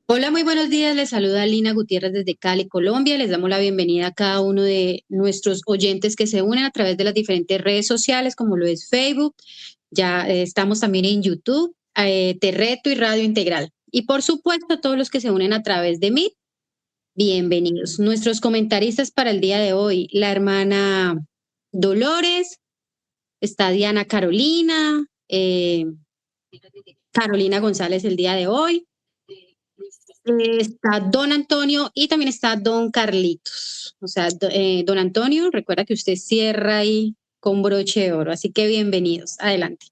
Hola, muy buenos días. Les saluda Lina Gutiérrez desde Cali, Colombia. Les damos la bienvenida a cada uno de nuestros oyentes que se unen a través de las diferentes redes sociales, como lo es Facebook. Ya estamos también en YouTube, Te Reto y Radio Integral. Y por supuesto, todos los que se unen a través de Meet, bienvenidos. Nuestros comentaristas para el día de hoy, la hermana Dolores, está Diana Carolina, Carolina González el día de hoy. Está Don Antonio y también está Don Carlitos. O sea, Don Antonio, recuerda que usted cierra ahí con broche de oro. Así que bienvenidos. Adelante.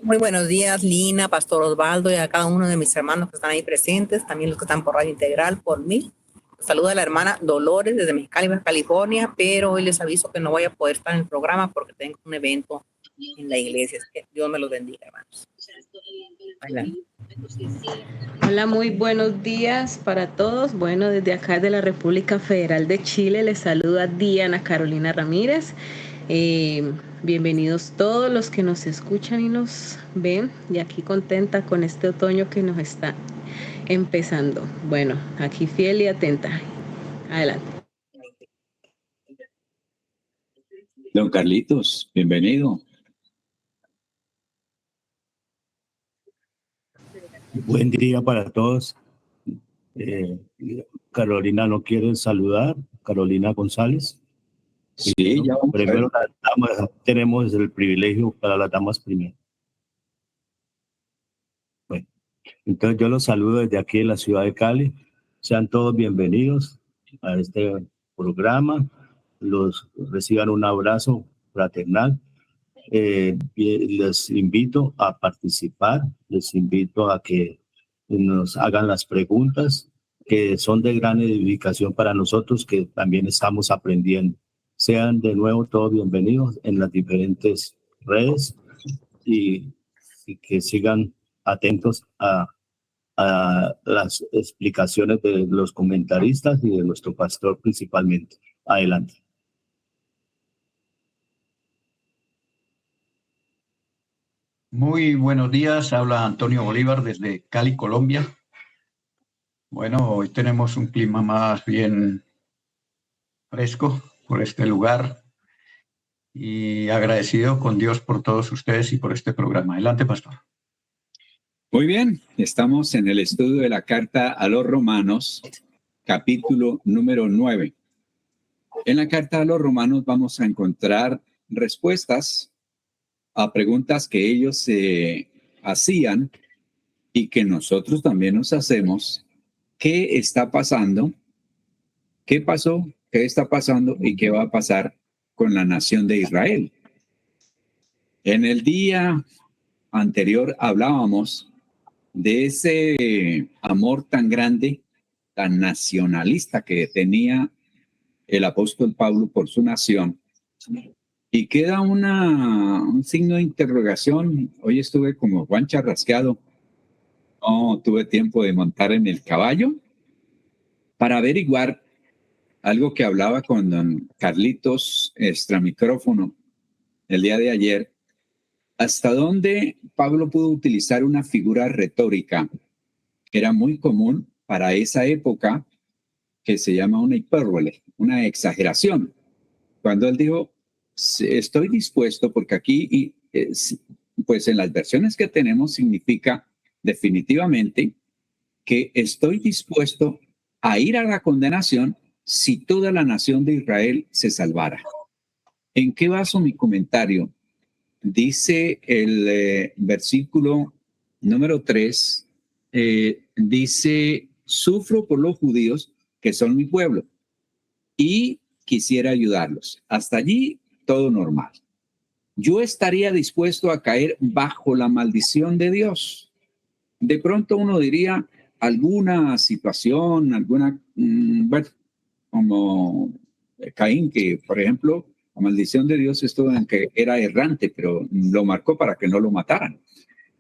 Muy buenos días, Lina, Pastor Osvaldo y a cada uno de mis hermanos que están ahí presentes, también los que están por Radio Integral, por mí. Saluda a la hermana Dolores desde Mexicali, Baja California, pero hoy les aviso que no voy a poder estar en el programa porque tengo un evento en la iglesia. Así que Dios me los bendiga, hermanos. Adelante. Hola, muy buenos días para todos. Bueno, desde acá de la República Federal de Chile les saluda Diana Carolina Ramírez. Bienvenidos todos los que nos escuchan y nos ven, y aquí contenta con este otoño que nos está empezando. Bueno, aquí fiel y atenta. Adelante. Don Carlitos, bienvenido. Buen día para todos. Carolina no quiere saludar, Carolina González. Sí, primero, ya vamos primero las damas, tenemos el privilegio para las damas primero. Bueno, entonces yo los saludo desde aquí en la ciudad de Cali. Sean todos bienvenidos a este programa. Los reciban un abrazo fraternal. Les invito a participar, les invito a que nos hagan las preguntas que son de gran edificación para nosotros, que también estamos aprendiendo. Sean de nuevo todos bienvenidos en las diferentes redes y que sigan atentos a las explicaciones de los comentaristas y de nuestro pastor principalmente. Adelante. Muy buenos días, habla Antonio Bolívar desde Cali, Colombia. Bueno, hoy tenemos un clima más bien fresco por este lugar y agradecido con Dios por todos ustedes y por este programa. Adelante, pastor. Muy bien, estamos en el estudio de la carta a los Romanos, capítulo número 9. En la carta a los Romanos vamos a encontrar respuestas a preguntas que ellos se hacían y que nosotros también nos hacemos. ¿Qué está pasando? ¿Qué pasó? ¿Qué está pasando? ¿Y qué va a pasar con la nación de Israel? En el día anterior hablábamos de ese amor tan grande, tan nacionalista que tenía el apóstol Pablo por su nación. Y queda un signo de interrogación. Hoy estuve como Juan Charrasqueado. No tuve tiempo de montar en el caballo para averiguar algo que hablaba con don Carlitos extramicrófono el día de ayer. ¿Hasta dónde Pablo pudo utilizar una figura retórica que era muy común para esa época, que se llama una hipérbole, una exageración? Cuando él dijo, estoy dispuesto, porque aquí, pues en las versiones que tenemos significa definitivamente que estoy dispuesto a ir a la condenación si toda la nación de Israel se salvara. ¿En qué baso mi comentario? Dice el versículo número 3, dice, sufro por los judíos que son mi pueblo y quisiera ayudarlos. Hasta allí todo normal. Yo estaría dispuesto a caer bajo la maldición de Dios. De pronto uno diría alguna situación, alguna, bueno, como Caín, que por ejemplo La maldición de Dios estuvo en que era errante, pero lo marcó para que no lo mataran.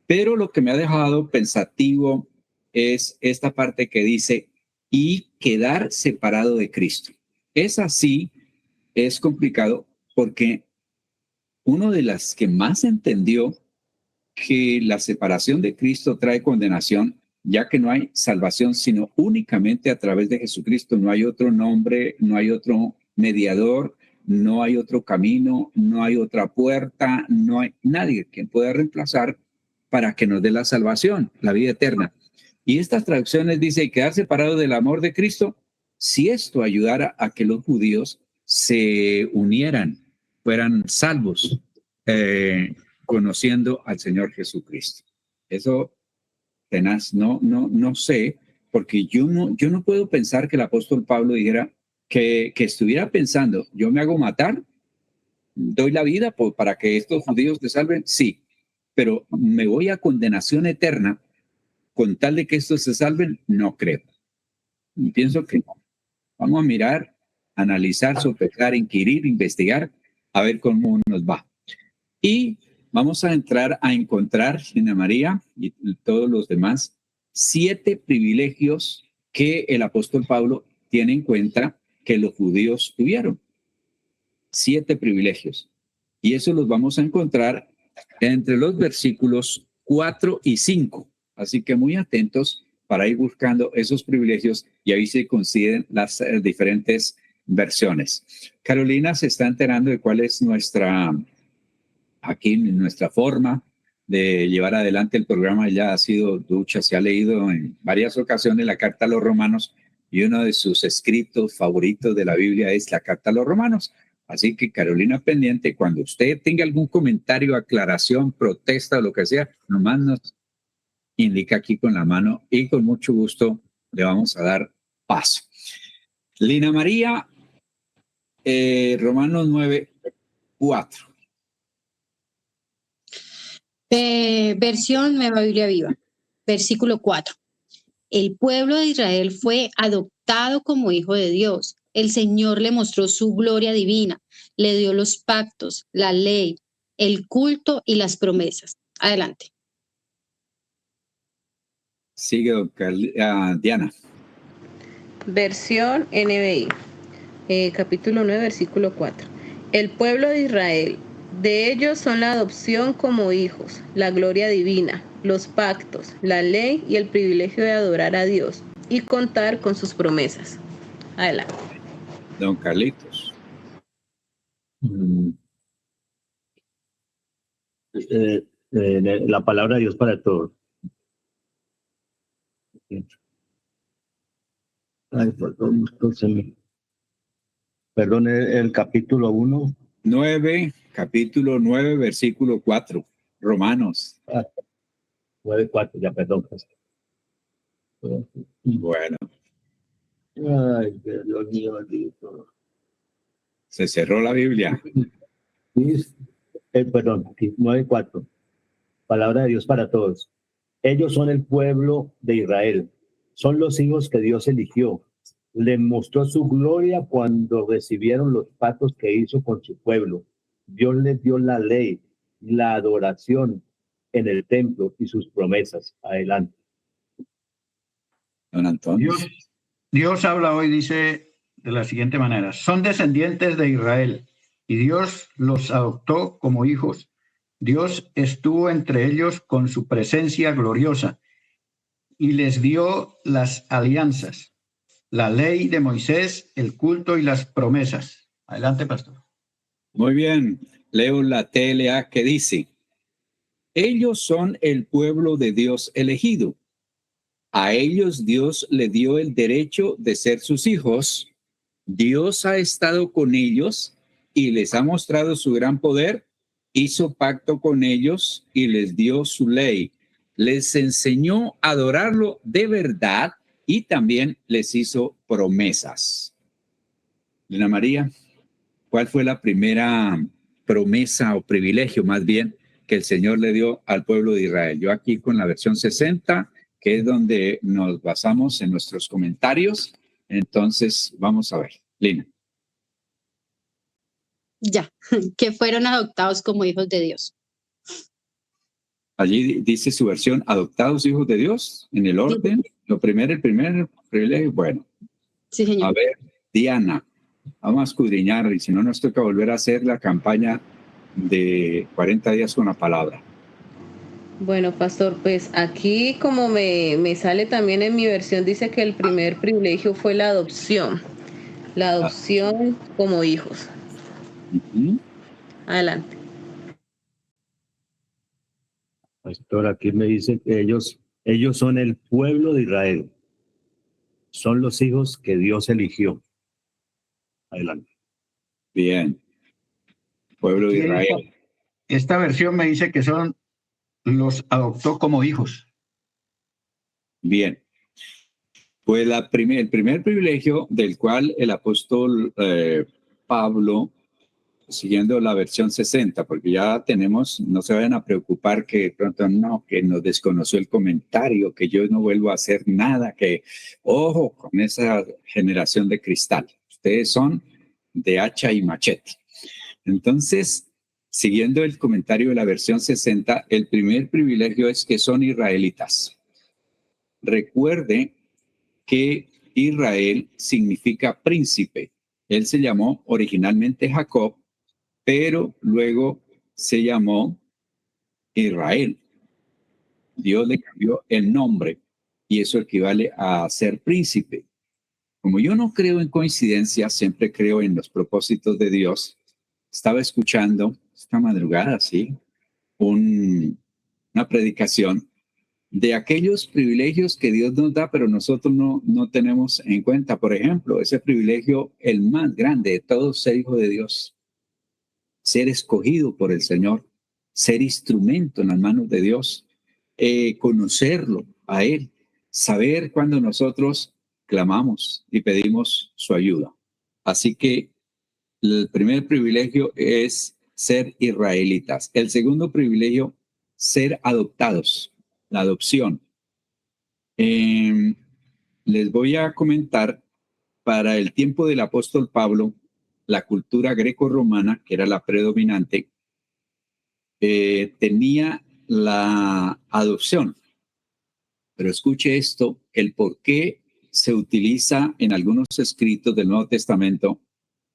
Pero lo que me ha dejado pensativo es esta parte que dice, y quedar separado de Cristo. Es así, es complicado, porque uno de las que más entendió que la separación de Cristo trae condenación, ya que no hay salvación, sino únicamente a través de Jesucristo. No hay otro nombre, no hay otro mediador, no hay otro camino, no hay otra puerta, no hay nadie que pueda reemplazar para que nos dé la salvación, la vida eterna. Y estas traducciones dicen quedar separado del amor de Cristo, si esto ayudara a que los judíos se unieran, fueran salvos, conociendo al Señor Jesucristo. Eso tenaz, no sé, porque yo no puedo pensar que el apóstol Pablo dijera que estuviera pensando, yo me hago matar, doy la vida para que estos judíos se salven, sí, pero me voy a condenación eterna con tal de que estos se salven, no creo. Y pienso que no. Vamos a mirar, analizar, sopesar, inquirir, investigar, a ver cómo nos va. Y vamos a entrar a encontrar, Lina María y todos los demás, 7 privilegios que el apóstol Pablo tiene en cuenta que los judíos tuvieron. 7 privilegios. Y eso los vamos a encontrar entre los versículos 4 y 5. Así que muy atentos para ir buscando esos privilegios y ahí se consiguen las diferentes versiones. Carolina se está enterando de cuál es nuestra forma de llevar adelante el programa. Ya ha sido ducha, se ha leído en varias ocasiones la carta a los romanos y uno de sus escritos favoritos de la Biblia es la carta a los romanos. Así que Carolina pendiente, cuando usted tenga algún comentario, aclaración, protesta o lo que sea, nomás nos indica aquí con la mano y con mucho gusto le vamos a dar paso. Lina María, Romanos 9:4. Versión Nueva Biblia Viva, versículo 4. El pueblo de Israel fue adoptado como hijo de Dios. El Señor le mostró su gloria divina, le dio los pactos, la ley, el culto y las promesas. Adelante. Sigue, Diana. Versión NBI, capítulo 9, versículo 4. El pueblo de Israel, de ellos son la adopción como hijos, la gloria divina, los pactos, la ley y el privilegio de adorar a Dios y contar con sus promesas. Adelante. Don Carlitos. La palabra de Dios para todos. Ay, perdón, el capítulo 1. 9, capítulo 9, versículo 4. Romanos. 9:4, ya perdón. Bueno. Ay, Dios mío, bendito. Se cerró la Biblia. Perdón, 9:4. Palabra de Dios para todos. Ellos son el pueblo de Israel. Son los hijos que Dios eligió. Les mostró su gloria cuando recibieron los pactos que hizo con su pueblo. Dios les dio la ley, la adoración en el templo y sus promesas. Adelante. Don Antonio. Dios habla hoy, dice de la siguiente manera: son descendientes de Israel y Dios los adoptó como hijos. Dios estuvo entre ellos con su presencia gloriosa y les dio las alianzas, la ley de Moisés, el culto y las promesas. Adelante, pastor. Muy bien, leo la TLA que dice: ellos son el pueblo de Dios elegido. A ellos Dios le dio el derecho de ser sus hijos. Dios ha estado con ellos y les ha mostrado su gran poder. Hizo pacto con ellos y les dio su ley. Les enseñó a adorarlo de verdad y también les hizo promesas. Lina María, ¿cuál fue la primera promesa o privilegio más bien que el Señor le dio al pueblo de Israel? Yo aquí con la versión 60, que es donde nos basamos en nuestros comentarios. Entonces, vamos a ver. Lina. Ya, que fueron adoptados como hijos de Dios. Allí dice su versión, adoptados hijos de Dios, en el orden. El primer privilegio, bueno. Sí, señor. A ver, Diana, vamos a escudriñar y si no nos toca volver a hacer la campaña de 40 días con la palabra. Bueno, pastor, pues aquí como me sale también en mi versión, dice que el primer privilegio fue la adopción como hijos. Uh-huh. Adelante. Pastor, aquí me dice que ellos son el pueblo de Israel. Son los hijos que Dios eligió. Adelante. Bien. Pueblo de Israel. Esta versión me dice que los adoptó como hijos. Bien. Pues el primer privilegio del cual el apóstol Pablo, siguiendo la versión 60, porque ya tenemos, no se vayan a preocupar que de pronto no, que nos desconoció el comentario, que yo no vuelvo a hacer nada, que ojo con esa generación de cristal. Ustedes son de hacha y machete. Entonces, siguiendo el comentario de la versión 60, el primer privilegio es que son israelitas. Recuerde que Israel significa príncipe. Él se llamó originalmente Jacob, pero luego se llamó Israel. Dios le cambió el nombre y eso equivale a ser príncipe. Como yo no creo en coincidencias, siempre creo en los propósitos de Dios. Estaba escuchando esta madrugada, sí, una predicación de aquellos privilegios que Dios nos da, pero nosotros no tenemos en cuenta. Por ejemplo, ese privilegio, el más grande de todos, ser hijo de Dios. Ser escogido por el Señor, ser instrumento en las manos de Dios, conocerlo a Él, saber cuando nosotros clamamos y pedimos su ayuda. Así que el primer privilegio es ser israelitas. El segundo privilegio, ser adoptados, la adopción. Les voy a comentar, para el tiempo del apóstol Pablo, la cultura greco-romana, que era la predominante, tenía la adopción. Pero escuche esto, el por qué se utiliza en algunos escritos del Nuevo Testamento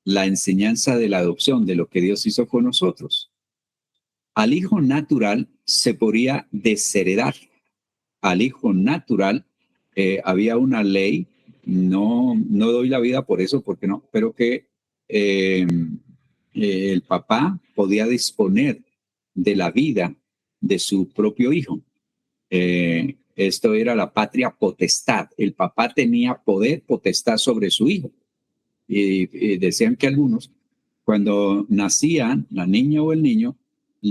la enseñanza de la adopción, de lo que Dios hizo con nosotros. Al hijo natural se podía desheredar. Al hijo natural había una ley, no doy la vida por eso, porque no, pero que el papá podía disponer de la vida de su propio hijo. Esto era la patria potestad. El papá tenía potestad sobre su hijo. Y decían que algunos, cuando nacían la niña o el niño,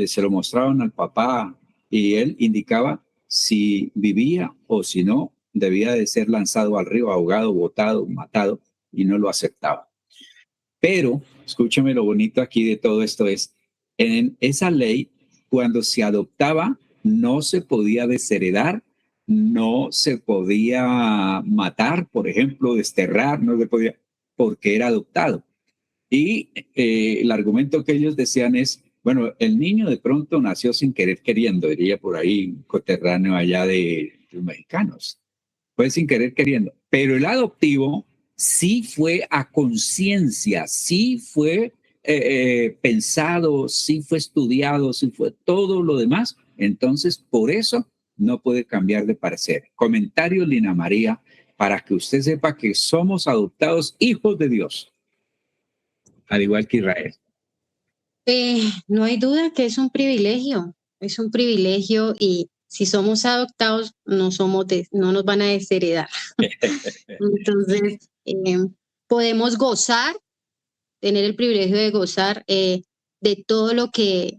se lo mostraban al papá y él indicaba si vivía o si no, debía de ser lanzado al río, ahogado, botado, matado, y no lo aceptaba. Pero, escúchame, lo bonito aquí de todo esto es, en esa ley, cuando se adoptaba, no se podía desheredar, no se podía matar, por ejemplo, desterrar, no se podía, porque era adoptado. Y el argumento que ellos decían es, bueno, el niño de pronto nació sin querer queriendo, diría por ahí, coterráneo allá de los mexicanos. Fue sin querer queriendo. Pero el adoptivo sí fue a conciencia, sí fue pensado, sí fue estudiado, sí fue todo lo demás. Entonces, por eso no puede cambiar de parecer. Comentario, Lina María, para que usted sepa que somos adoptados hijos de Dios, al igual que Israel. No hay duda que es un privilegio y si somos adoptados no nos van a desheredar. Entonces, podemos gozar, tener el privilegio de gozar de todo lo que,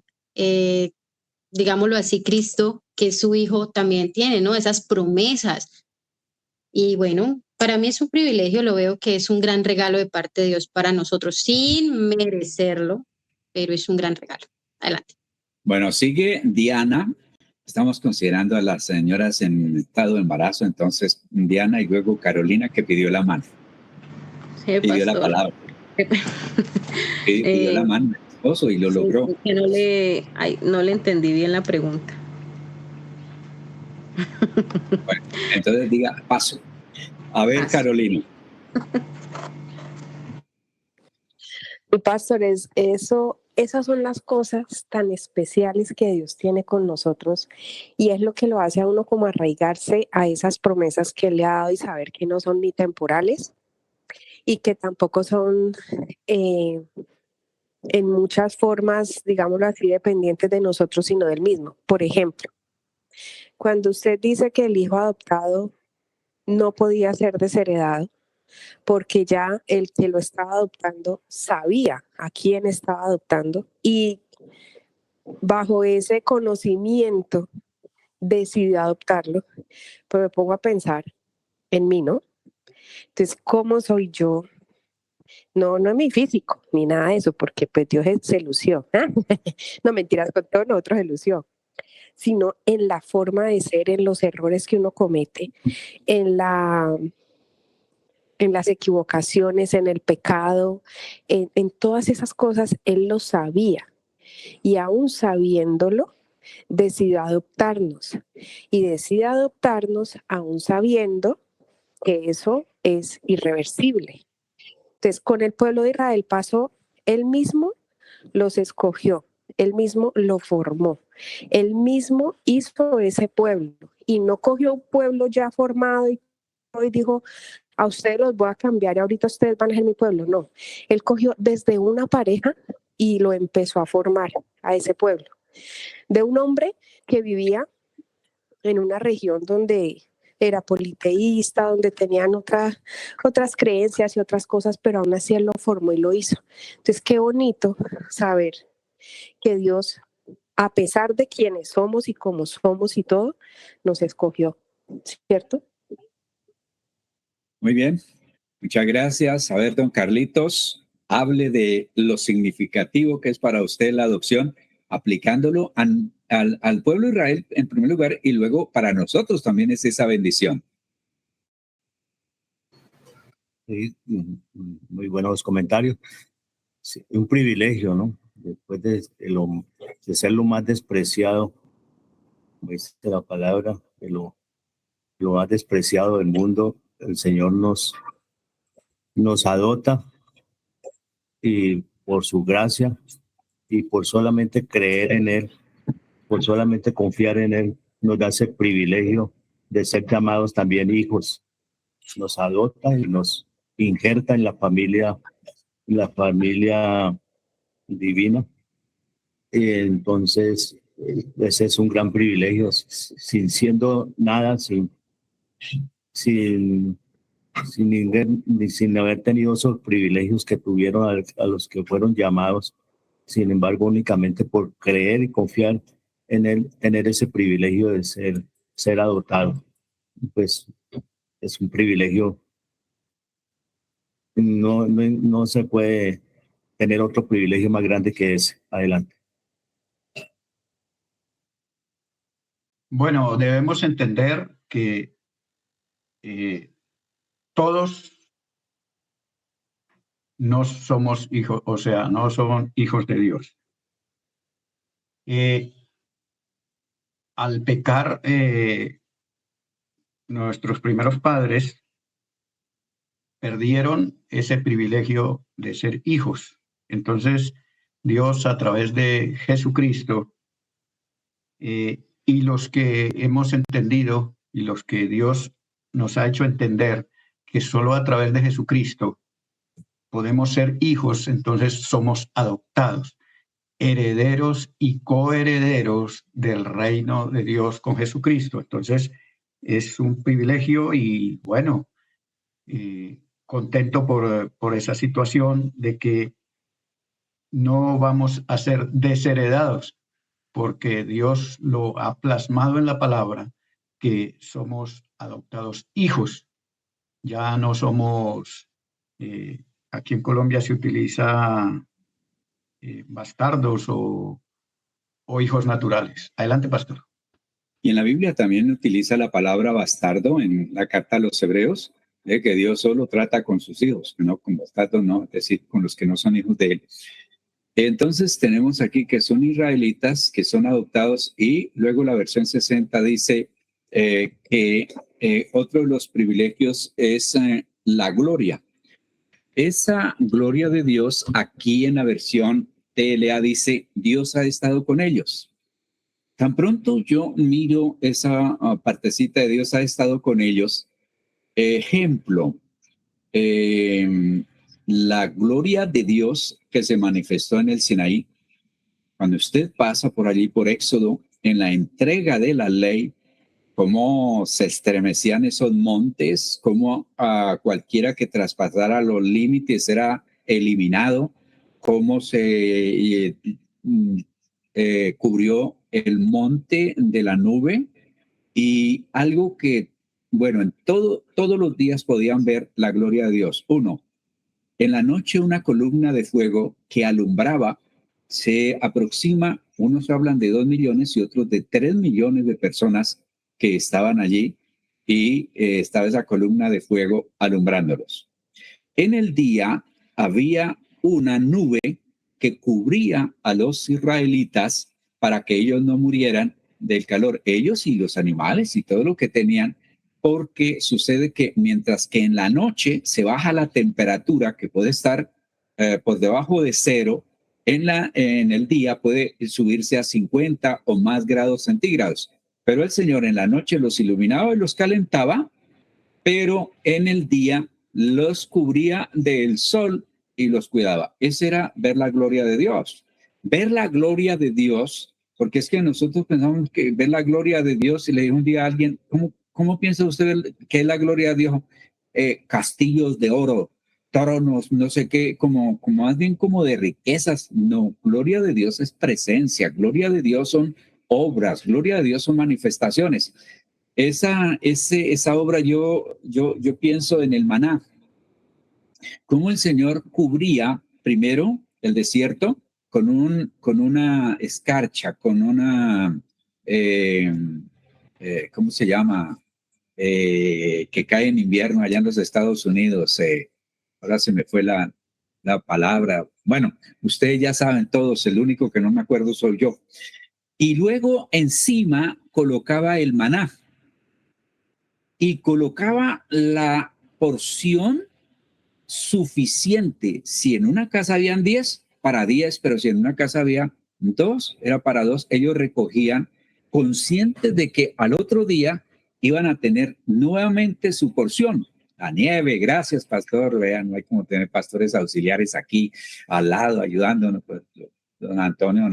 digámoslo así, Cristo, que es su Hijo, también tiene, ¿no? Esas promesas. Y bueno, para mí es un privilegio, lo veo que es un gran regalo de parte de Dios para nosotros, sin merecerlo, pero es un gran regalo. Adelante. Bueno, sigue Diana. Estamos considerando a las señoras en estado de embarazo, entonces Diana y luego Carolina, que pidió la mano. Sí, pidió pastor. la palabra. Pidió la mano. esposo y lo logró. Sí, que no le entendí bien la pregunta. Bueno, entonces diga, paso. A ver, Paso. Carolina. Pastores, esas son las cosas tan especiales que Dios tiene con nosotros y es lo que lo hace a uno como arraigarse a esas promesas que Él le ha dado y saber que no son ni temporales y que tampoco son en muchas formas, digámoslo así, dependientes de nosotros, sino del mismo. Por ejemplo, cuando usted dice que el hijo adoptado no podía ser desheredado, porque ya el que lo estaba adoptando sabía a quién estaba adoptando y bajo ese conocimiento decidió adoptarlo, pues me pongo a pensar en mí, ¿no? Entonces, ¿cómo soy yo? No en mi físico, ni nada de eso, porque pues Dios se lució. No, mentiras, con todos nosotros se lució, sino en la forma de ser, en los errores que uno comete, en las equivocaciones, en el pecado, en todas esas cosas, Él lo sabía. Y aún sabiéndolo, decidió adoptarnos. Y decide adoptarnos aún sabiendo que eso es irreversible. Entonces, con el pueblo de Israel pasó, Él mismo los escogió, Él mismo lo formó, Él mismo hizo ese pueblo. Y no cogió un pueblo ya formado y dijo, a ustedes los voy a cambiar y ahorita ustedes van a ser mi pueblo. No, Él cogió desde una pareja y lo empezó a formar a ese pueblo. De un hombre que vivía en una región donde era politeísta, donde tenían otras creencias y otras cosas, pero aún así Él lo formó y lo hizo. Entonces, qué bonito saber que Dios, a pesar de quienes somos y cómo somos y todo, nos escogió, ¿cierto? Muy bien, muchas gracias. A ver, don Carlitos, hable de lo significativo que es para usted la adopción, aplicándolo al pueblo de Israel en primer lugar y luego para nosotros también es esa bendición. Sí, muy buenos comentarios. Sí, un privilegio, ¿no? Después de ser lo más despreciado, como dice la palabra, de lo más despreciado del mundo, el Señor nos adopta y por su gracia y por solamente creer en Él, por solamente confiar en Él, nos da ese privilegio de ser llamados también hijos. Nos adopta y nos injerta en la familia divina. Entonces, ese es un gran privilegio, sin siendo nada, sin haber tenido esos privilegios que tuvieron a los que fueron llamados. Sin embargo, únicamente por creer y confiar en Él, tener ese privilegio de ser adoptado. Pues es un privilegio. No se puede tener otro privilegio más grande que ese. Adelante. Bueno, debemos entender que todos no somos hijos, o sea, no son hijos de Dios. Al pecar, nuestros primeros padres perdieron ese privilegio de ser hijos. Entonces, Dios a través de Jesucristo y los que hemos entendido y los que Dios nos ha hecho entender que solo a través de Jesucristo podemos ser hijos, entonces somos adoptados, herederos y coherederos del reino de Dios con Jesucristo. Entonces, es un privilegio y bueno, contento por esa situación de que no vamos a ser desheredados, porque Dios lo ha plasmado en la palabra, que somos adoptados hijos. Ya no somos, aquí en Colombia se utiliza bastardos o hijos naturales. Adelante, pastor. Y en la Biblia también utiliza la palabra bastardo en la carta a los Hebreos, que Dios solo trata con sus hijos, no con bastardos, no, es decir, con los que no son hijos de él. Entonces tenemos aquí que son israelitas, que son adoptados, y luego la versión 60 dice que otro de los privilegios es la gloria. Esa gloria de Dios, aquí en la versión TLA dice, Dios ha estado con ellos. Tan pronto yo miro esa partecita de Dios ha estado con ellos, ejemplo, la gloria de Dios que se manifestó en el Sinaí, cuando usted pasa por allí, por Éxodo, en la entrega de la ley, cómo se estremecían esos montes, cómo a cualquiera que traspasara los límites era eliminado, cómo se cubrió el monte de la nube, y algo que, bueno, en todos los días podían ver la gloria de Dios. Uno, en la noche una columna de fuego que alumbraba, se aproxima, unos hablan de 2 millones y otros de 3 millones de personas que estaban allí, y estaba esa columna de fuego alumbrándolos. En el día había una nube que cubría a los israelitas para que ellos no murieran del calor, ellos y los animales y todo lo que tenían, porque sucede que mientras que en la noche se baja la temperatura, que puede estar por debajo de cero, en el día puede subirse a 50 o más grados centígrados. Pero el Señor en la noche los iluminaba y los calentaba, pero en el día los cubría del sol y los cuidaba. Ese era ver la gloria de Dios. Ver la gloria de Dios, porque es que nosotros pensamos que ver la gloria de Dios, y le dije un día a alguien, ¿cómo piensa usted que es la gloria de Dios? Castillos de oro, tronos, no sé qué, como más bien como de riquezas. No, gloria de Dios es presencia, gloria de Dios son obras, gloria de Dios son manifestaciones. Esa obra yo pienso en el maná, cómo el Señor cubría primero el desierto con una escarcha, con una, ¿cómo se llama? Que cae en invierno allá en los Estados Unidos. Ahora se me fue la palabra. Bueno, ustedes ya saben todos, el único que no me acuerdo soy yo. Y luego encima colocaba el maná y colocaba la porción suficiente. Si en una casa habían 10, para 10, pero si en una casa había 2, era para 2. Ellos recogían conscientes de que al otro día iban a tener nuevamente su porción. La nieve, gracias, pastor. Vean, no hay como tener pastores auxiliares aquí al lado ayudándonos. Pues, don Antonio,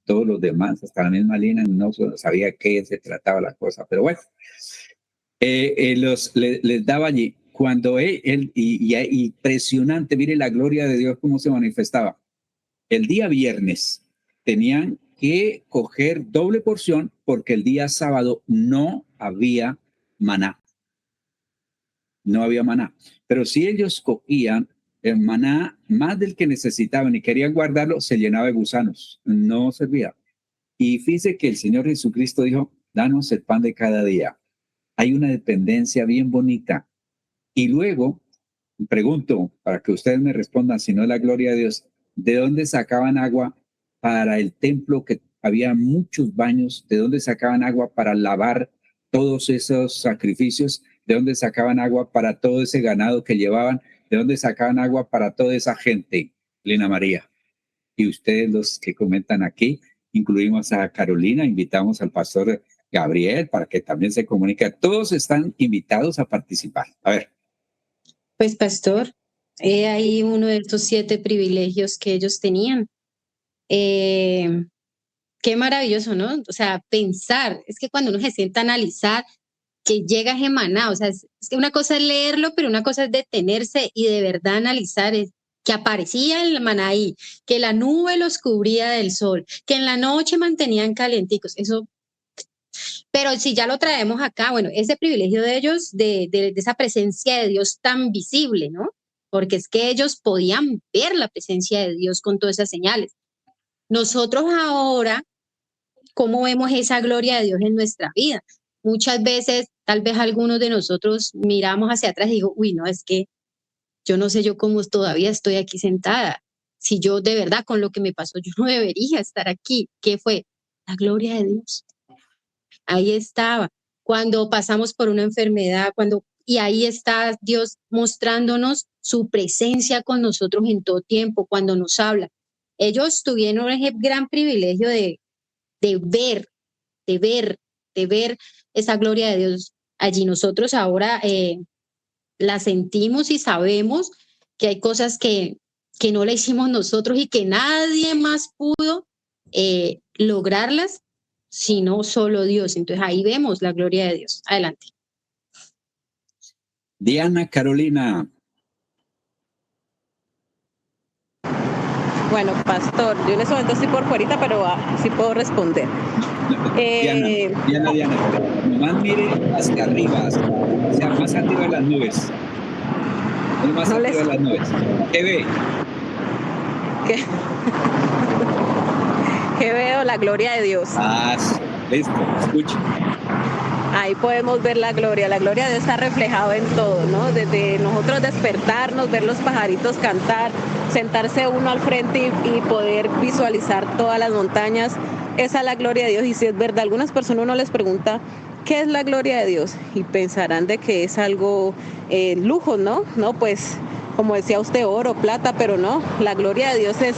todos los demás, hasta la misma Lina, no sabía qué se trataba la cosa, pero bueno, les daba allí. Cuando él y impresionante, mire la gloria de Dios cómo se manifestaba. El día viernes tenían que coger doble porción porque el día sábado no había maná. No había maná. Pero si ellos cogían el maná más del que necesitaban y querían guardarlo, se llenaba de gusanos. No servía. Y fíjese que el Señor Jesucristo dijo, danos el pan de cada día. Hay una dependencia bien bonita. Y luego, pregunto, para que ustedes me respondan, si no es la gloria de Dios, ¿de dónde sacaban agua para el templo, que había muchos baños? ¿De dónde sacaban agua para lavar todos esos sacrificios? ¿De dónde sacaban agua para todo ese ganado que llevaban? ¿De dónde sacaban agua para toda esa gente, Lina María? Y ustedes, los que comentan aquí, incluimos a Carolina, invitamos al pastor Gabriel para que también se comunique. Todos están invitados a participar. A ver. Pues, pastor, ahí uno de estos 7 privilegios que ellos tenían. Qué maravilloso, ¿no? O sea, pensar, es que cuando uno se sienta a analizar, que llega a maná, o sea, es que una cosa es leerlo, pero una cosa es detenerse y de verdad analizar, que aparecía el maná ahí, que la nube los cubría del sol, que en la noche mantenían calenticos, eso. Pero si ya lo traemos acá, bueno, ese privilegio de ellos, de esa presencia de Dios tan visible, ¿no? Porque es que ellos podían ver la presencia de Dios con todas esas señales. Nosotros ahora, ¿cómo vemos esa gloria de Dios en nuestra vida? Muchas veces, tal vez algunos de nosotros miramos hacia atrás y digo, uy, no, es que yo no sé yo cómo todavía estoy aquí sentada. Si yo de verdad con lo que me pasó, yo no debería estar aquí. ¿Qué fue? La gloria de Dios. Ahí estaba. Cuando pasamos por una enfermedad, y ahí está Dios mostrándonos su presencia con nosotros en todo tiempo, cuando nos habla. Ellos tuvieron ese gran privilegio de ver, de ver esa gloria de Dios allí. Nosotros ahora la sentimos y sabemos que hay cosas que no le hicimos nosotros y que nadie más pudo lograrlas, sino solo Dios. Entonces ahí vemos la gloria de Dios. Adelante. Diana Carolina. Bueno, pastor, yo en ese momento estoy por fuerita, pero sí puedo responder. Diana, nomás mire hacia arriba, o sea, más arriba de las nubes. Más arriba de las nubes. ¿Qué ve? ¿Qué veo? La gloria de Dios. Listo, escuche. Ahí podemos ver la gloria de Dios está reflejado en todo, ¿no? Desde nosotros despertarnos, ver los pajaritos cantar, sentarse uno al frente y poder visualizar todas las montañas, esa es la gloria de Dios. Y si es verdad, algunas personas uno les pregunta, ¿qué es la gloria de Dios? Y pensarán de que es algo lujo, ¿no? No, pues, como decía usted, oro, plata, pero no, la gloria de Dios es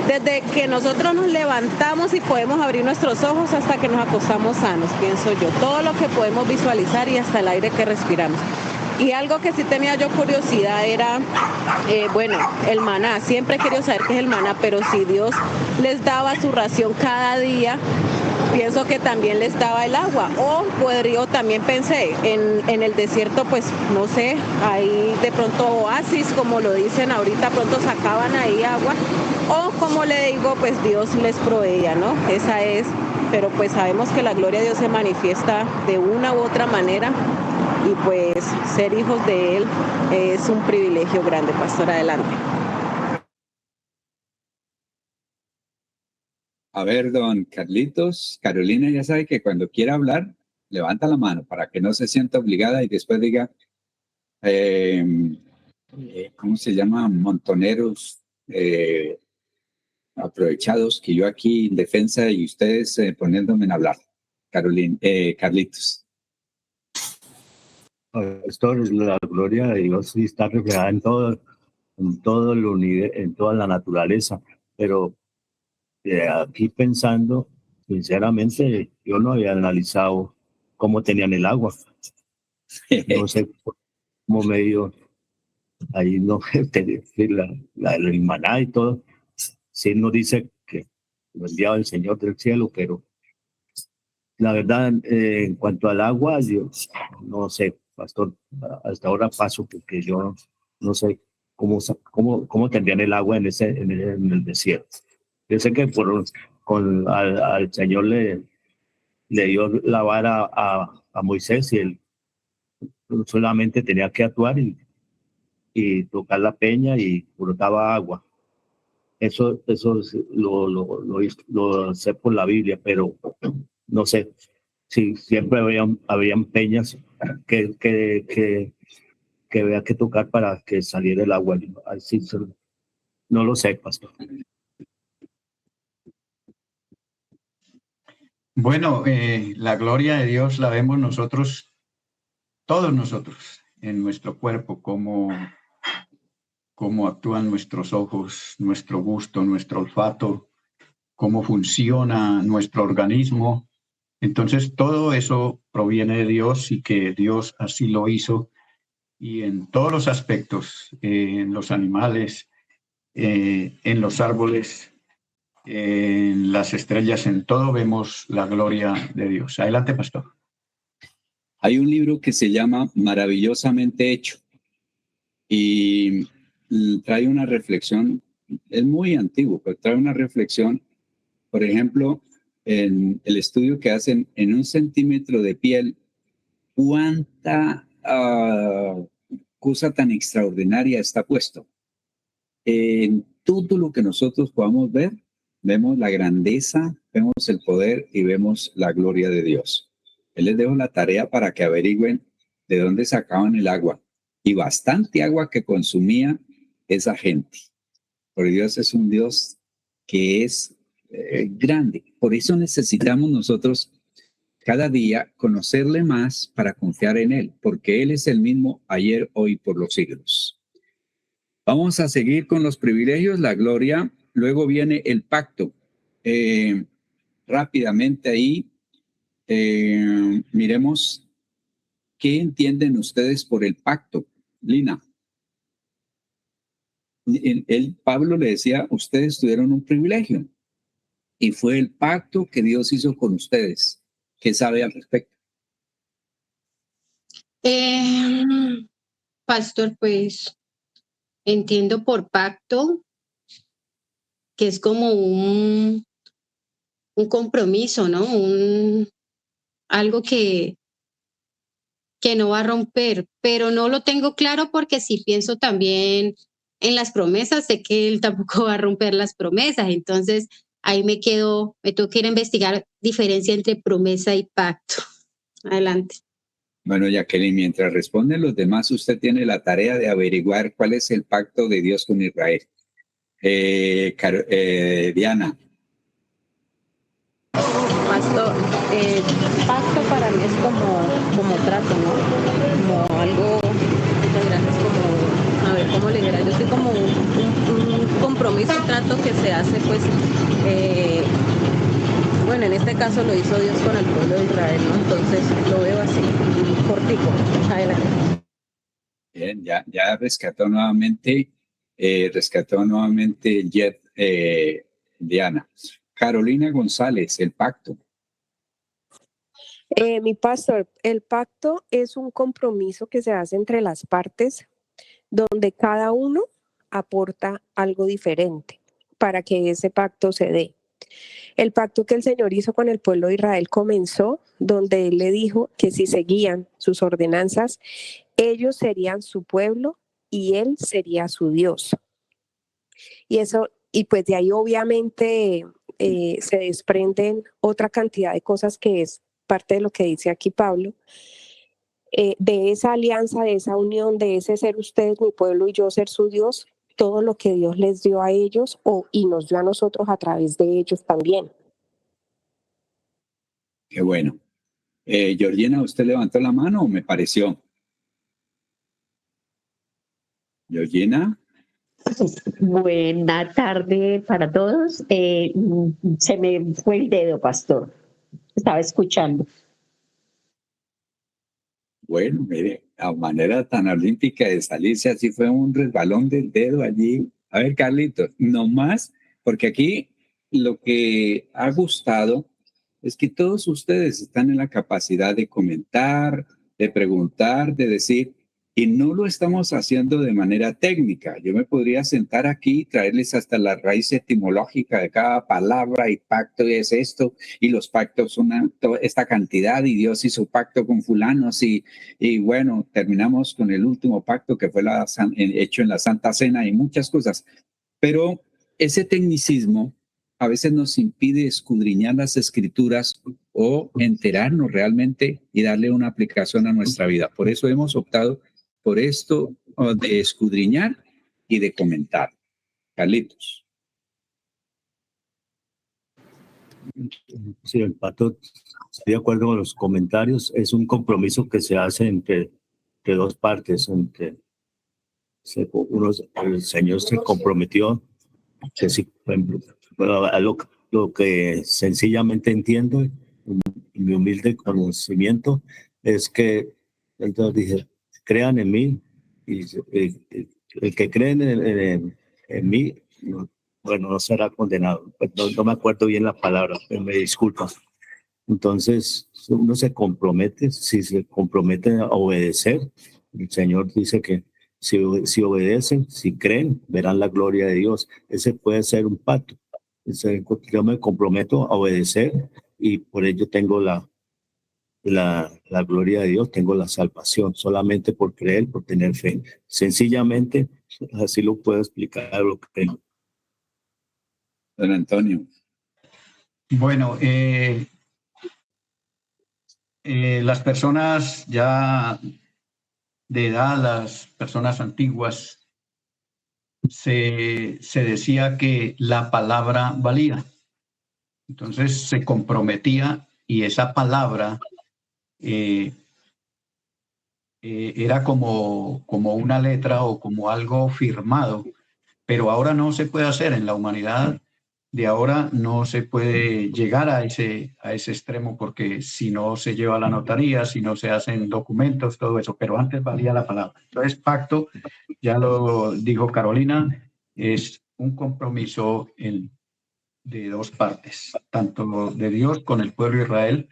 desde que nosotros nos levantamos y podemos abrir nuestros ojos hasta que nos acostamos sanos, pienso yo. Todo lo que podemos visualizar y hasta el aire que respiramos. Y algo que sí tenía yo curiosidad era, el maná. Siempre he querido saber qué es el maná, pero si Dios les daba su ración cada día, pienso que también les daba el agua. O también pensé, en el desierto, pues no sé, ahí de pronto oasis, como lo dicen ahorita, pronto sacaban ahí agua. O como le digo, pues Dios les proveía, ¿no? Esa es, pero pues sabemos que la gloria de Dios se manifiesta de una u otra manera y pues ser hijos de Él es un privilegio grande, pastor, adelante. A ver, don Carlitos, Carolina ya sabe que cuando quiera hablar, levanta la mano para que no se sienta obligada y después diga, ¿cómo se llama? Montoneros aprovechados, que yo aquí en defensa y ustedes poniéndome en hablar. Carlitos. Pastor, la gloria de Dios sí está reflejada en todo el universo, en toda la naturaleza, pero aquí pensando, sinceramente, yo no había analizado cómo tenían el agua. No sé cómo medio, ahí no, el maná y todo. Sí nos dice que lo enviaba el Señor del cielo, pero la verdad, en cuanto al agua, yo no sé, pastor, hasta ahora paso porque yo no sé cómo tendrían el agua en el desierto. Yo sé que al Señor le dio la vara a Moisés y él solamente tenía que actuar y tocar la peña y brotaba agua. Eso lo sé por la Biblia, pero no sé si siempre habían peñas que había que tocar para que saliera el agua. Así, no lo sé, pastor. Bueno, la gloria de Dios la vemos nosotros, todos nosotros, en nuestro cuerpo, cómo actúan nuestros ojos, nuestro gusto, nuestro olfato, cómo funciona nuestro organismo. Entonces, todo eso proviene de Dios y que Dios así lo hizo. Y en todos los aspectos, en los animales, en los árboles, en las estrellas, en todo vemos la gloria de Dios. Adelante, pastor. Hay un libro que se llama Maravillosamente Hecho y trae una reflexión, es muy antiguo, pero trae una reflexión, por ejemplo, en el estudio que hacen en 1 centímetro de piel, cuánta cosa tan extraordinaria está puesto. En todo lo que nosotros podamos ver, vemos la grandeza, vemos el poder y vemos la gloria de Dios. Yo les dejo la tarea para que averigüen de dónde sacaban el agua y bastante agua que consumía esa gente. porque Dios es un Dios que es grande. Por eso necesitamos nosotros cada día conocerle más para confiar en Él, porque Él es el mismo ayer, hoy, por los siglos. Vamos a seguir con los privilegios, la gloria. Luego viene el pacto. Rápidamente ahí, miremos qué entienden ustedes por el pacto. Lina. Pablo le decía, ustedes tuvieron un privilegio y fue el pacto que Dios hizo con ustedes. ¿Qué sabe al respecto? Pastor, pues entiendo por pacto que es como un compromiso, ¿no? Algo que no va a romper, pero no lo tengo claro porque si pienso también en las promesas, sé que él tampoco va a romper las promesas, entonces ahí me tengo que ir a investigar diferencia entre promesa y pacto. Adelante. Bueno, Jacqueline, mientras responden los demás, usted tiene la tarea de averiguar cuál es el pacto de Dios con Israel. Diana. Pastor, pacto para mí es como trato, ¿no? Como algo, muchas gracias, como, a ver, ¿cómo le dirá? Yo soy como un compromiso, un trato que se hace, pues, bueno, en este caso lo hizo Dios con el pueblo de Israel, ¿no? Entonces lo veo así, cortico. Adelante. Bien, ya rescató nuevamente Diana. Carolina González, el pacto. Mi pastor, el pacto es un compromiso que se hace entre las partes donde cada uno aporta algo diferente para que ese pacto se dé. El pacto que el Señor hizo con el pueblo de Israel comenzó donde Él le dijo que si seguían sus ordenanzas, ellos serían su pueblo y Él sería su Dios. Y pues de ahí obviamente se desprenden otra cantidad de cosas que es parte de lo que dice aquí Pablo, de esa alianza, de esa unión, de ese ser ustedes mi pueblo y yo ser su Dios, todo lo que Dios les dio a ellos y nos dio a nosotros a través de ellos también. Qué bueno. Georgina, ¿usted levantó la mano o me pareció? Georgina. Buena tarde para todos. Se me fue el dedo, pastor. Estaba escuchando. Bueno, mire, a manera tan olímpica de salirse así fue un resbalón del dedo allí. A ver, Carlitos, no más, porque aquí lo que ha gustado es que todos ustedes están en la capacidad de comentar, de preguntar, de decir, y no lo estamos haciendo de manera técnica. Yo me podría sentar aquí y traerles hasta la raíz etimológica de cada palabra y pacto es esto, y los pactos son esta cantidad, y Dios hizo pacto con fulanos, y bueno, terminamos con el último pacto que fue hecho en la Santa Cena y muchas cosas. Pero ese tecnicismo a veces nos impide escudriñar las escrituras o enterarnos realmente y darle una aplicación a nuestra vida. Por eso hemos optado por esto de escudriñar y de comentar. Carlitos. Sí, el pacto, estoy de acuerdo con los comentarios, es un compromiso que se hace entre dos partes, el Señor se comprometió, que sí, lo que sencillamente entiendo, en mi humilde conocimiento, es que entonces dije, crean en mí, y el que cree en mí, no será condenado. Pues no me acuerdo bien la palabra, me disculpas. Entonces, uno se compromete, si se compromete a obedecer, el Señor dice que si obedecen, si creen, verán la gloria de Dios. Ese puede ser un pacto. Yo me comprometo a obedecer y por ello tengo la gloria de Dios, tengo la salvación, solamente por creer, por tener fe. Sencillamente, así lo puedo explicar lo que tengo. Don Antonio. Bueno, las personas ya de edad, las personas antiguas, se decía que la palabra valía. Entonces se comprometía y esa palabra era como una letra o como algo firmado, pero ahora no se puede hacer. En la humanidad de ahora no se puede llegar a ese extremo, porque si no se lleva a la notaría, si no se hacen documentos, todo eso, pero antes valía la palabra. Entonces, pacto, ya lo dijo Carolina, es un compromiso de dos partes, tanto de Dios con el pueblo de Israel,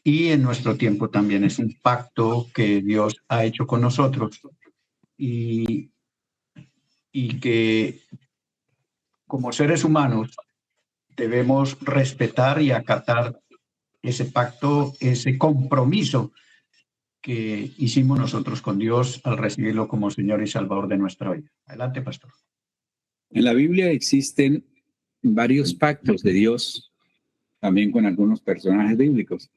y en nuestro tiempo también es un pacto que Dios ha hecho con nosotros, y que como seres humanos debemos respetar y acatar ese pacto, ese compromiso que hicimos nosotros con Dios al recibirlo como Señor y Salvador de nuestra vida. Adelante, pastor. En la Biblia existen varios pactos de Dios, también con algunos personajes bíblicos.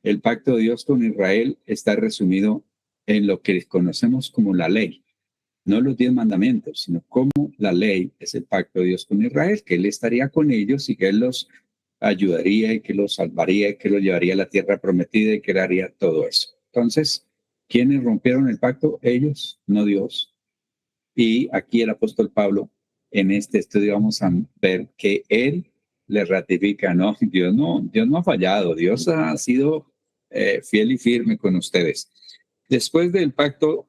El pacto de Dios con Israel está resumido en lo que conocemos como la ley. No los 10 mandamientos, sino como la ley es el pacto de Dios con Israel, que Él estaría con ellos y que Él los ayudaría y que los salvaría y que los llevaría a la tierra prometida y que Él haría todo eso. Entonces, ¿quiénes rompieron el pacto? Ellos, no Dios. Y aquí el apóstol Pablo, en este estudio vamos a ver que Él le ratifica, no, Dios no ha fallado, Dios ha sido fiel y firme con ustedes. Después del pacto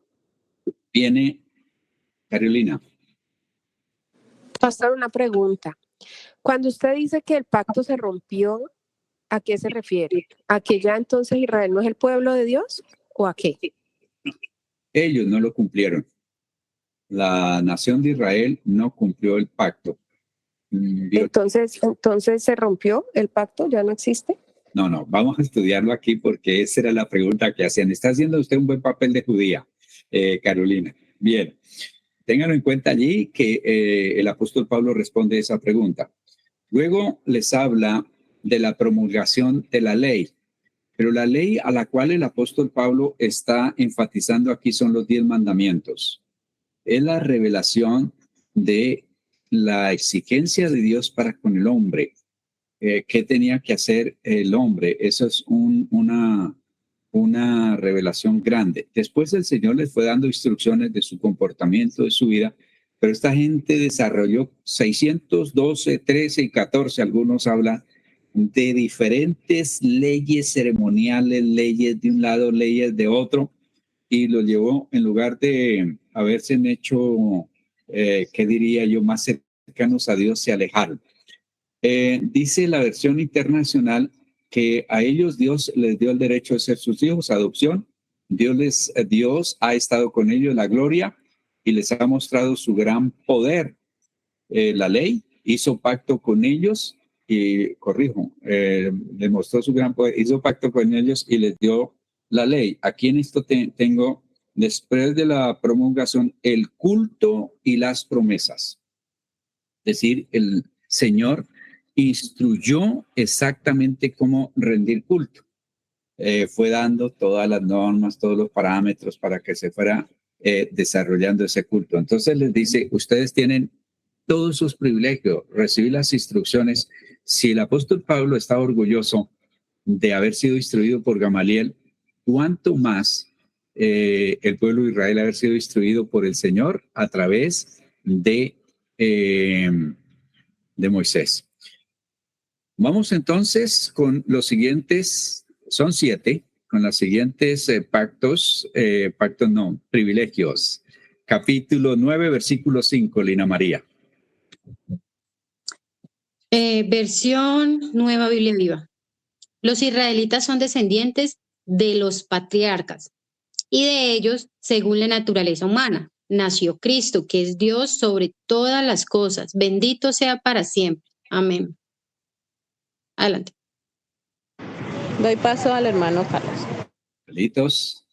viene Carolina. Pastor, una pregunta. Cuando usted dice que el pacto se rompió, ¿a qué se refiere? ¿A que ya entonces Israel no es el pueblo de Dios? ¿O a qué? Ellos no lo cumplieron. La nación de Israel no cumplió el pacto. Entonces se rompió el pacto, ¿ya no existe? No, vamos a estudiarlo aquí porque esa era la pregunta que hacían. Está haciendo usted un buen papel de judía, Carolina. Bien, ténganlo en cuenta allí que el apóstol Pablo responde esa pregunta. Luego les habla de la promulgación de la ley, pero la ley a la cual el apóstol Pablo está enfatizando aquí son los 10 mandamientos. Es la revelación de la exigencia de Dios para con el hombre. ¿Qué tenía que hacer el hombre? Eso es una revelación grande. Después el Señor les fue dando instrucciones de su comportamiento, de su vida, pero esta gente desarrolló 612, 13 y 14, algunos hablan de diferentes leyes ceremoniales, leyes de un lado, leyes de otro, y lo llevó, en lugar de haberse hecho, ¿qué diría yo?, más cercanos a Dios, se alejaron. Dice la versión internacional que a ellos Dios les dio el derecho de ser sus hijos, adopción. Dios ha estado con ellos, la gloria, y les ha mostrado su gran poder. La ley hizo pacto con ellos y, les mostró su gran poder, hizo pacto con ellos y les dio la ley. Aquí en esto tengo, después de la promulgación, el culto y las promesas. Es decir, el Señor instruyó exactamente cómo rendir culto. Fue dando todas las normas, todos los parámetros para que se fuera desarrollando ese culto. Entonces les dice, ustedes tienen todos sus privilegios, recibir las instrucciones. Si el apóstol Pablo estaba orgulloso de haber sido instruido por Gamaliel, ¿cuánto más el pueblo de Israel haber sido instruido por el Señor a través de Moisés? Vamos entonces con los siguientes, son 7, con los siguientes privilegios. Capítulo 9, versículo 5, Lina María. Versión Nueva Biblia Viva. Los israelitas son descendientes de los patriarcas y de ellos, según la naturaleza humana, nació Cristo, que es Dios sobre todas las cosas. Bendito sea para siempre. Amén. Adelante. Doy paso al hermano Carlos. Felitos.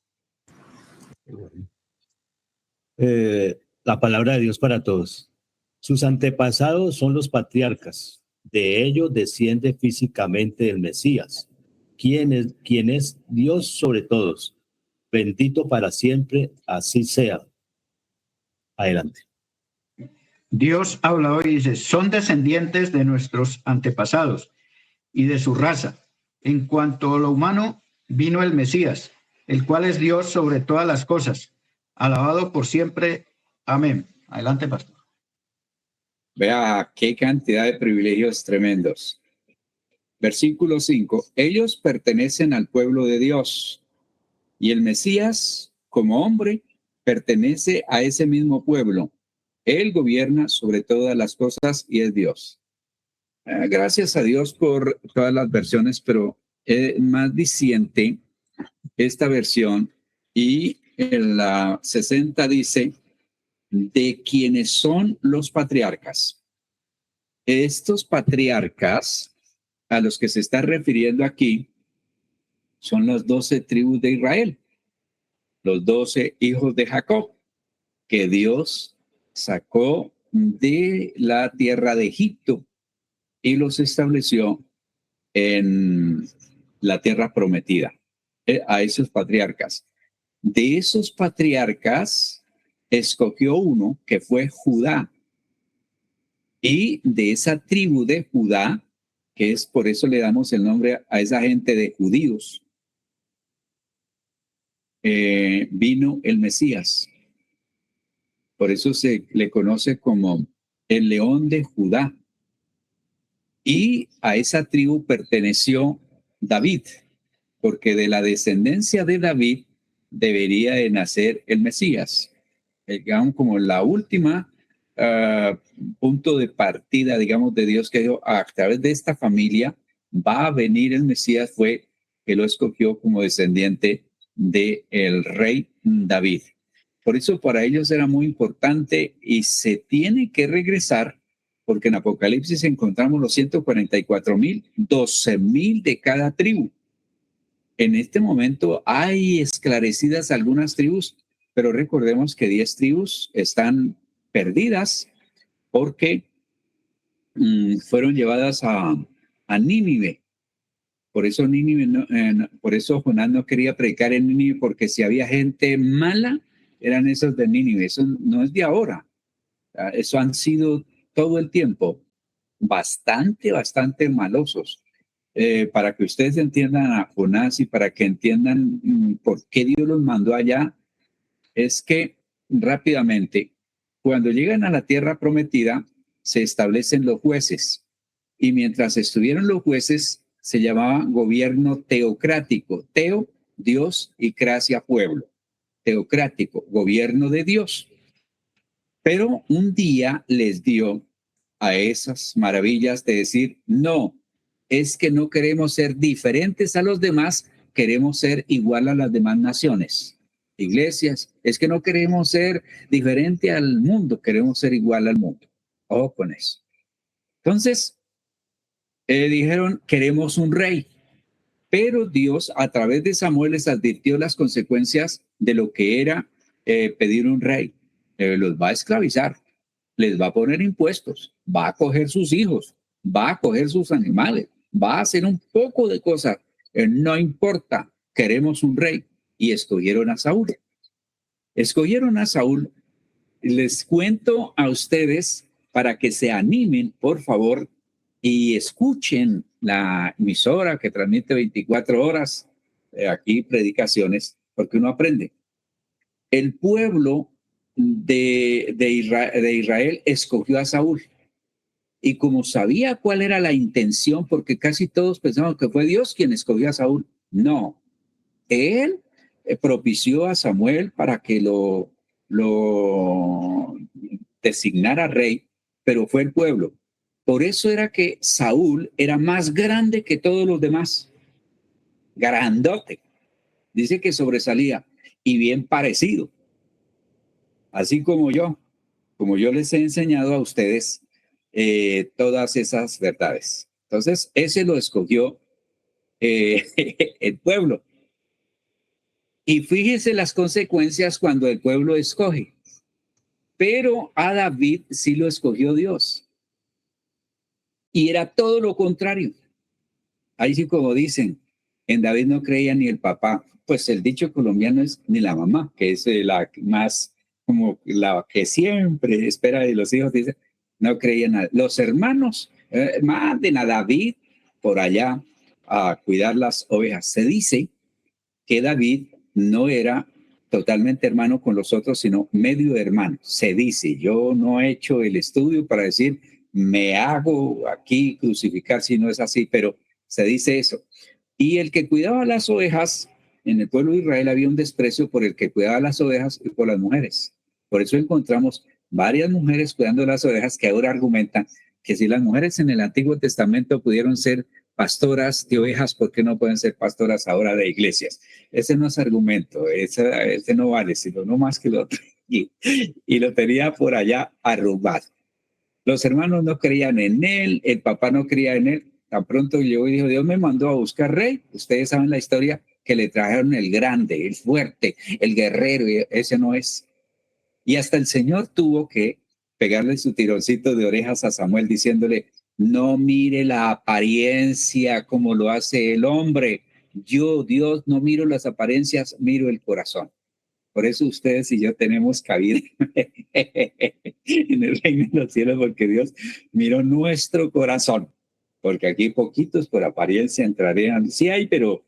La palabra de Dios para todos. Sus antepasados son los patriarcas. De ellos desciende físicamente el Mesías, quien es Dios sobre todos. Bendito para siempre, así sea. Adelante. Dios habla hoy y dice, son descendientes de nuestros antepasados y de su raza. En cuanto a lo humano, vino el Mesías, el cual es Dios sobre todas las cosas, alabado por siempre. Amén. Adelante, pastor. Vea qué cantidad de privilegios tremendos. Versículo 5. Ellos pertenecen al pueblo de Dios y el Mesías, como hombre, pertenece a ese mismo pueblo. Él gobierna sobre todas las cosas y es Dios. Gracias a Dios por todas las versiones, pero es más diciente esta versión, y en la 60 dice, de quienes son los patriarcas. Estos patriarcas a los que se está refiriendo aquí son las 12 tribus de Israel, los 12 hijos de Jacob, que Dios sacó de la tierra de Egipto y los estableció en la tierra prometida, a esos patriarcas. De esos patriarcas escogió uno que fue Judá, y de esa tribu de Judá, que es por eso le damos el nombre a esa gente de judíos, vino el Mesías. Por eso se le conoce como el león de Judá. Y a esa tribu perteneció David, porque de la descendencia de David debería de nacer el Mesías. Digamos, como la última punto de partida, digamos, de Dios, que dijo, a través de esta familia va a venir el Mesías, fue que lo escogió como descendiente del rey David. Por eso para ellos era muy importante y se tiene que regresar, porque en Apocalipsis encontramos los 144,000, 12,000 de cada tribu. En este momento hay esclarecidas algunas tribus, pero recordemos que 10 tribus están perdidas porque fueron llevadas a Nínive. Por eso por eso Jonás no quería predicar en Nínive, porque si había gente mala, eran esos de Nínive. Eso no es de ahora. Eso han sido todo el tiempo bastante malosos. Para que ustedes entiendan a Jonás y para que entiendan por qué Dios los mandó allá, es que rápidamente, cuando llegan a la tierra prometida, se establecen los jueces. Y mientras estuvieron los jueces, se llamaba gobierno teocrático. Teo, Dios, y cracia, pueblo. Teocrático, gobierno de Dios. Pero un día les dio a esas maravillas de decir, no, es que no queremos ser diferentes a los demás, queremos ser igual a las demás naciones. Iglesias, es que no queremos ser diferente al mundo, queremos ser igual al mundo. Ojo con eso. Entonces, dijeron, queremos un rey. Pero Dios, a través de Samuel, les advirtió las consecuencias de lo que era pedir un rey. Los va a esclavizar, les va a poner impuestos, va a coger sus hijos, va a coger sus animales, va a hacer un poco de cosas. No importa, queremos un rey. Y escogieron a Saúl. Escogieron a Saúl. Les cuento a ustedes para que se animen, por favor, y escuchen la emisora que transmite 24 horas aquí predicaciones, porque uno aprende. El pueblo de Israel escogió a Saúl. Y como sabía cuál era la intención, porque casi todos pensaban que fue Dios quien escogió a Saúl. No, él propició a Samuel para que lo designara rey, pero fue el pueblo. Por eso era que Saúl era más grande que todos los demás. Grandote. Dice que sobresalía y bien parecido. Así como yo les he enseñado a ustedes todas esas verdades. Entonces, ese lo escogió el pueblo. Y fíjese las consecuencias cuando el pueblo escoge. Pero a David sí lo escogió Dios. Y era todo lo contrario. Ahí sí, como dicen, en David no creía ni el papá. Pues el dicho colombiano es ni la mamá, que es la más como la que siempre espera de los hijos, dice, no creía nada. Los hermanos manden a David por allá a cuidar las ovejas. Se dice que David no era totalmente hermano con los otros, sino medio hermano. Se dice, yo no he hecho el estudio para decir, me hago aquí crucificar si no es así, pero se dice eso. Y el que cuidaba las ovejas, en el pueblo de Israel había un desprecio por el que cuidaba las ovejas y por las mujeres. Por eso encontramos varias mujeres cuidando las ovejas que ahora argumentan que si las mujeres en el Antiguo Testamento pudieron ser pastoras de ovejas, ¿por qué no pueden ser pastoras ahora de iglesias? Ese no es argumento, ese no vale, sino no más que lo otro. Y lo tenía por allá arrumbado. Los hermanos no creían en él, el papá no creía en él. Tan pronto llegó y dijo, Dios me mandó a buscar rey. Ustedes saben la historia, que le trajeron el grande, el fuerte, el guerrero, y ese no es. Y hasta el Señor tuvo que pegarle su tironcito de orejas a Samuel diciéndole, no mire la apariencia como lo hace el hombre. Yo, Dios, no miro las apariencias, miro el corazón. Por eso ustedes y yo tenemos cabida en el reino de los cielos, porque Dios miró nuestro corazón. Porque aquí poquitos por apariencia entrarían, sí hay, pero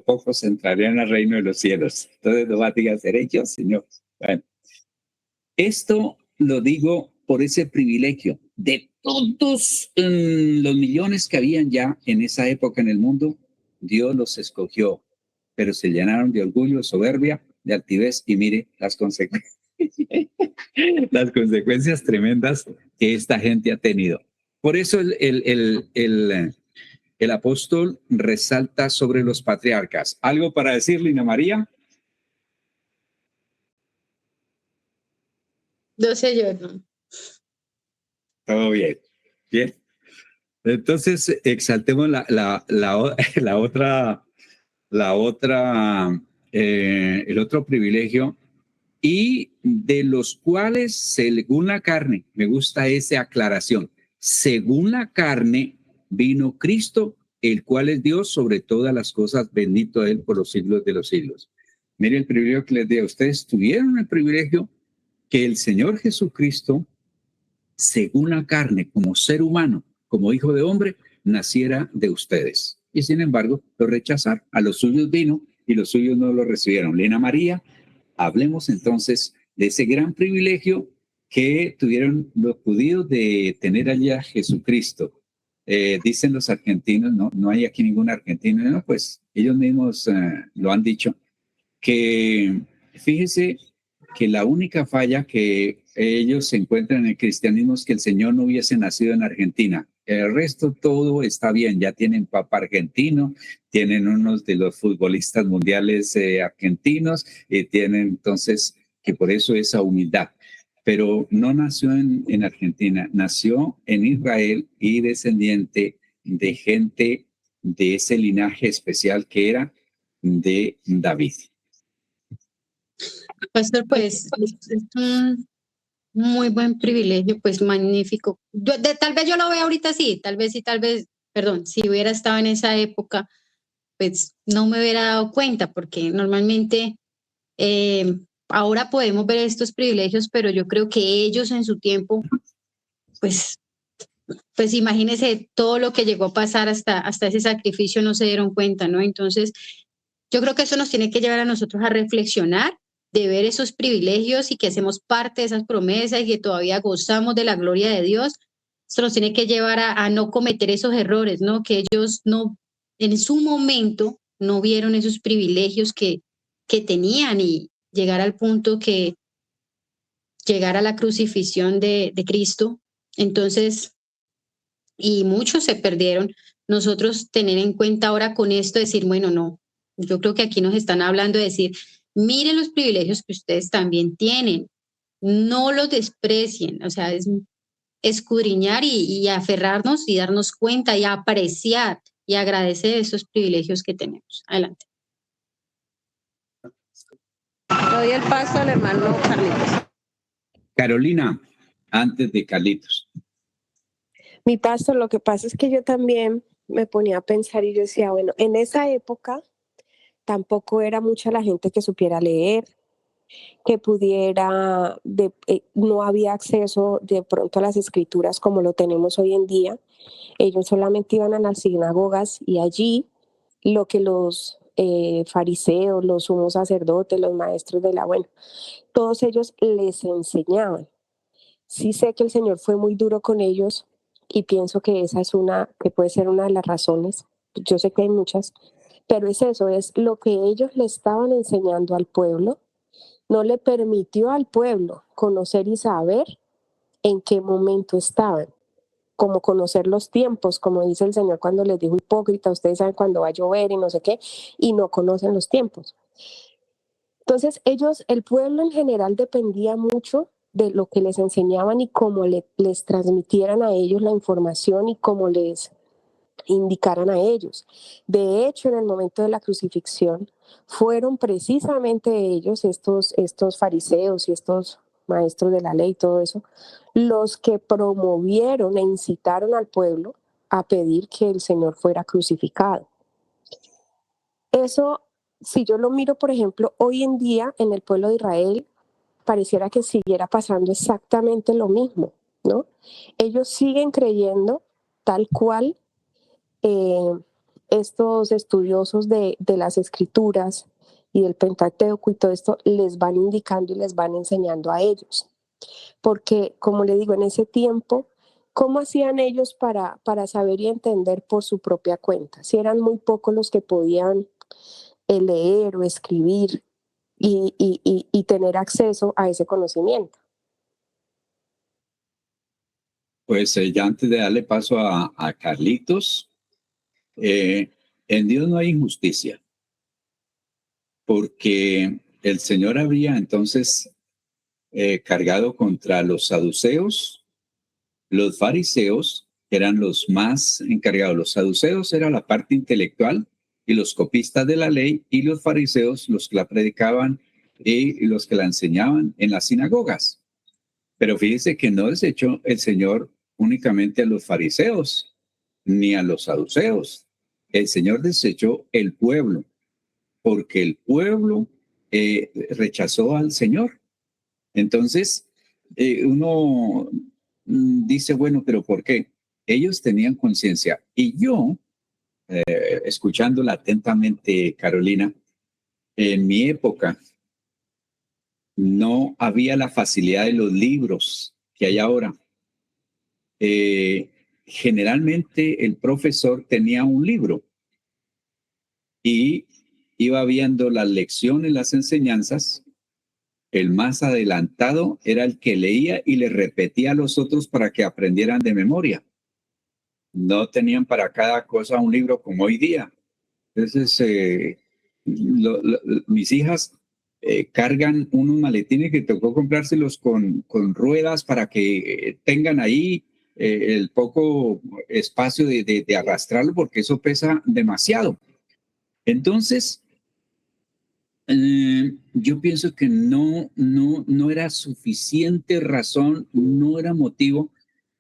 pocos entrarían al reino de los cielos. Entonces no va a decir, seré yo, Señor. Bueno, esto lo digo por ese privilegio de todos los millones que habían ya en esa época en el mundo. Dios los escogió, pero se llenaron de orgullo, soberbia, de altivez, y mire las consecuencias, las consecuencias tremendas que esta gente ha tenido. Por eso el apóstol resalta sobre los patriarcas. ¿Algo para decir, Lina María? No sé yo, no. Todo bien. Bien. Entonces, exaltemos el otro privilegio, y de los cuales, según la carne, me gusta esa aclaración, según la carne vino Cristo, el cual es Dios sobre todas las cosas, bendito Él por los siglos de los siglos. Mire el privilegio que les di a ustedes, tuvieron el privilegio que el Señor Jesucristo, según la carne, como ser humano, como hijo de hombre, naciera de ustedes. Y sin embargo, lo rechazaron. A los suyos vino y los suyos no lo recibieron. Lina María, hablemos entonces de ese gran privilegio que tuvieron los judíos de tener allá a Jesucristo. Dicen los argentinos, no hay aquí ningún argentino, no, pues ellos mismos lo han dicho, que fíjese que la única falla que ellos se encuentran en el cristianismo es que el Señor no hubiese nacido en Argentina. El resto todo está bien, ya tienen papa argentino, tienen unos de los futbolistas mundiales argentinos, y tienen entonces que por eso esa humildad. Pero no nació en Argentina, nació en Israel y descendiente de gente de ese linaje especial que era de David. Pastor, pues es un muy buen privilegio, pues magnífico. Tal vez yo lo vea ahorita sí, tal vez, perdón, si hubiera estado en esa época, pues no me hubiera dado cuenta, porque normalmente ahora podemos ver estos privilegios, pero yo creo que ellos en su tiempo, pues imagínense todo lo que llegó a pasar hasta ese sacrificio, no se dieron cuenta, ¿no? Entonces, yo creo que eso nos tiene que llevar a nosotros a reflexionar, de ver esos privilegios y que hacemos parte de esas promesas y que todavía gozamos de la gloria de Dios. Esto nos tiene que llevar a no cometer esos errores, ¿no? Que ellos no, en su momento, no vieron esos privilegios que tenían, y llegar al punto que llegar a la crucifixión de Cristo. Entonces, y muchos se perdieron. Nosotros tener en cuenta ahora con esto, decir, bueno, no, yo creo que aquí nos están hablando de decir, miren los privilegios que ustedes también tienen, no los desprecien, o sea, es escudriñar y aferrarnos y darnos cuenta y apreciar y agradecer esos privilegios que tenemos. Adelante. Doy el paso al hermano Carlitos. Carolina, antes de Carlitos. Mi pastor, lo que pasa es que yo también me ponía a pensar y yo decía, bueno, en esa época tampoco era mucha la gente que supiera leer. que pudiera, no había acceso de pronto a las escrituras como lo tenemos hoy en día. Ellos solamente iban a las sinagogas y allí lo que los fariseos, los sumos sacerdotes, los maestros de la, bueno, todos ellos les enseñaban. Sí sé que el Señor fue muy duro con ellos y pienso que esa es que puede ser una de las razones. Yo sé que hay muchas, pero es eso, es lo que ellos le estaban enseñando al pueblo, no le permitió al pueblo conocer y saber en qué momento estaban, como conocer los tiempos, como dice el Señor cuando les dijo hipócrita, ustedes saben cuándo va a llover y no sé qué, y no conocen los tiempos. Entonces el pueblo en general dependía mucho de lo que les enseñaban y cómo les transmitieran a ellos la información y cómo les indicaran a ellos. De hecho, en el momento de la crucifixión, fueron precisamente ellos, estos fariseos y estos maestros de la ley, todo eso, los que promovieron e incitaron al pueblo a pedir que el Señor fuera crucificado. Eso, si yo lo miro, por ejemplo, hoy en día en el pueblo de Israel, pareciera que siguiera pasando exactamente lo mismo, ¿no? Ellos siguen creyendo tal cual estos estudiosos de las escrituras y del Pentateuco y todo esto les van indicando y les van enseñando a ellos. Porque, como le digo, en ese tiempo, ¿cómo hacían ellos para saber y entender por su propia cuenta? Si eran muy pocos los que podían leer o escribir y tener acceso a ese conocimiento. Pues ya antes de darle paso a Carlitos, en Dios no hay injusticia, porque el Señor habría entonces cargado contra los saduceos, los fariseos eran los más encargados. Los saduceos era la parte intelectual y los copistas de la ley, y los fariseos los que la predicaban y los que la enseñaban en las sinagogas. Pero fíjese que no desechó el Señor únicamente a los fariseos ni a los saduceos. El Señor desechó el pueblo, porque el pueblo rechazó al Señor. Entonces, uno dice, bueno, pero ¿por qué? Ellos tenían conciencia. Y yo, escuchándola atentamente, Carolina, en mi época no había la facilidad de los libros que hay ahora. Generalmente el profesor tenía un libro y iba viendo las lecciones, las enseñanzas. El más adelantado era el que leía y le repetía a los otros para que aprendieran de memoria. No tenían para cada cosa un libro como hoy día. Entonces, mis hijas cargan unos maletines que tocó comprárselos con ruedas para que tengan ahí el poco espacio de arrastrarlo, porque eso pesa demasiado. Entonces, yo pienso que no era suficiente razón, no era motivo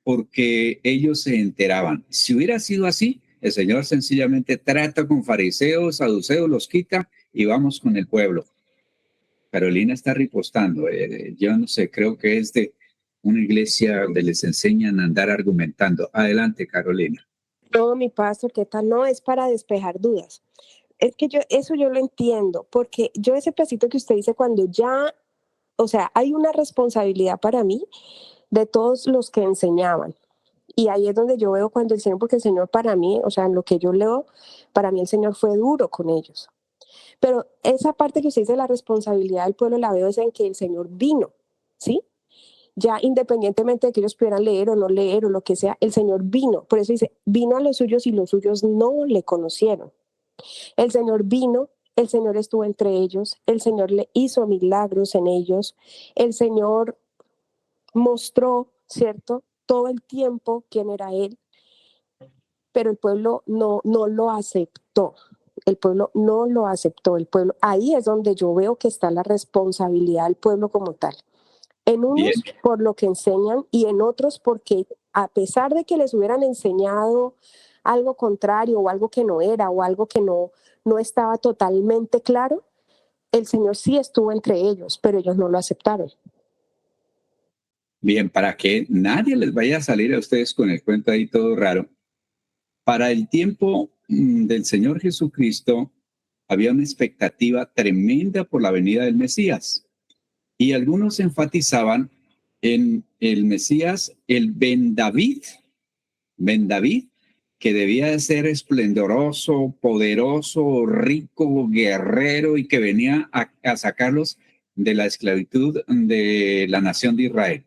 porque ellos se enteraban. Si hubiera sido así, el Señor sencillamente trata con fariseos, saduceos, los quita y vamos con el pueblo. Carolina está ripostando. Yo no sé, creo que es de una iglesia donde les enseñan a andar argumentando. Adelante, Carolina. No, mi pastor, ¿qué tal? No, es para despejar dudas. Es que eso yo lo entiendo, porque yo ese pedacito que usted dice cuando ya, o sea, hay una responsabilidad para mí de todos los que enseñaban. Y ahí es donde yo veo cuando el Señor, porque el Señor para mí, o sea, en lo que yo leo, para mí el Señor fue duro con ellos. Pero esa parte que usted dice, la responsabilidad del pueblo, la veo es en que el Señor vino, ¿sí? Ya independientemente de que ellos pudieran leer o no leer o lo que sea, el Señor vino. Por eso dice, vino a los suyos y los suyos no le conocieron. El Señor vino, el Señor estuvo entre ellos, el Señor le hizo milagros en ellos, el Señor mostró, ¿cierto?, todo el tiempo quién era Él, pero el pueblo no lo aceptó. El pueblo no lo aceptó. El pueblo, ahí es donde yo veo que está la responsabilidad del pueblo como tal. En unos Bien. Por lo que enseñan y en otros porque a pesar de que les hubieran enseñado algo contrario o algo que no era o algo que no estaba totalmente claro, el Señor sí estuvo entre ellos, pero ellos no lo aceptaron. Bien, para que nadie les vaya a salir a ustedes con el cuento ahí todo raro. Para el tiempo del Señor Jesucristo había una expectativa tremenda por la venida del Mesías. Y algunos enfatizaban en el Mesías, el Ben David, que debía de ser esplendoroso, poderoso, rico, guerrero y que venía a sacarlos de la esclavitud de la nación de Israel.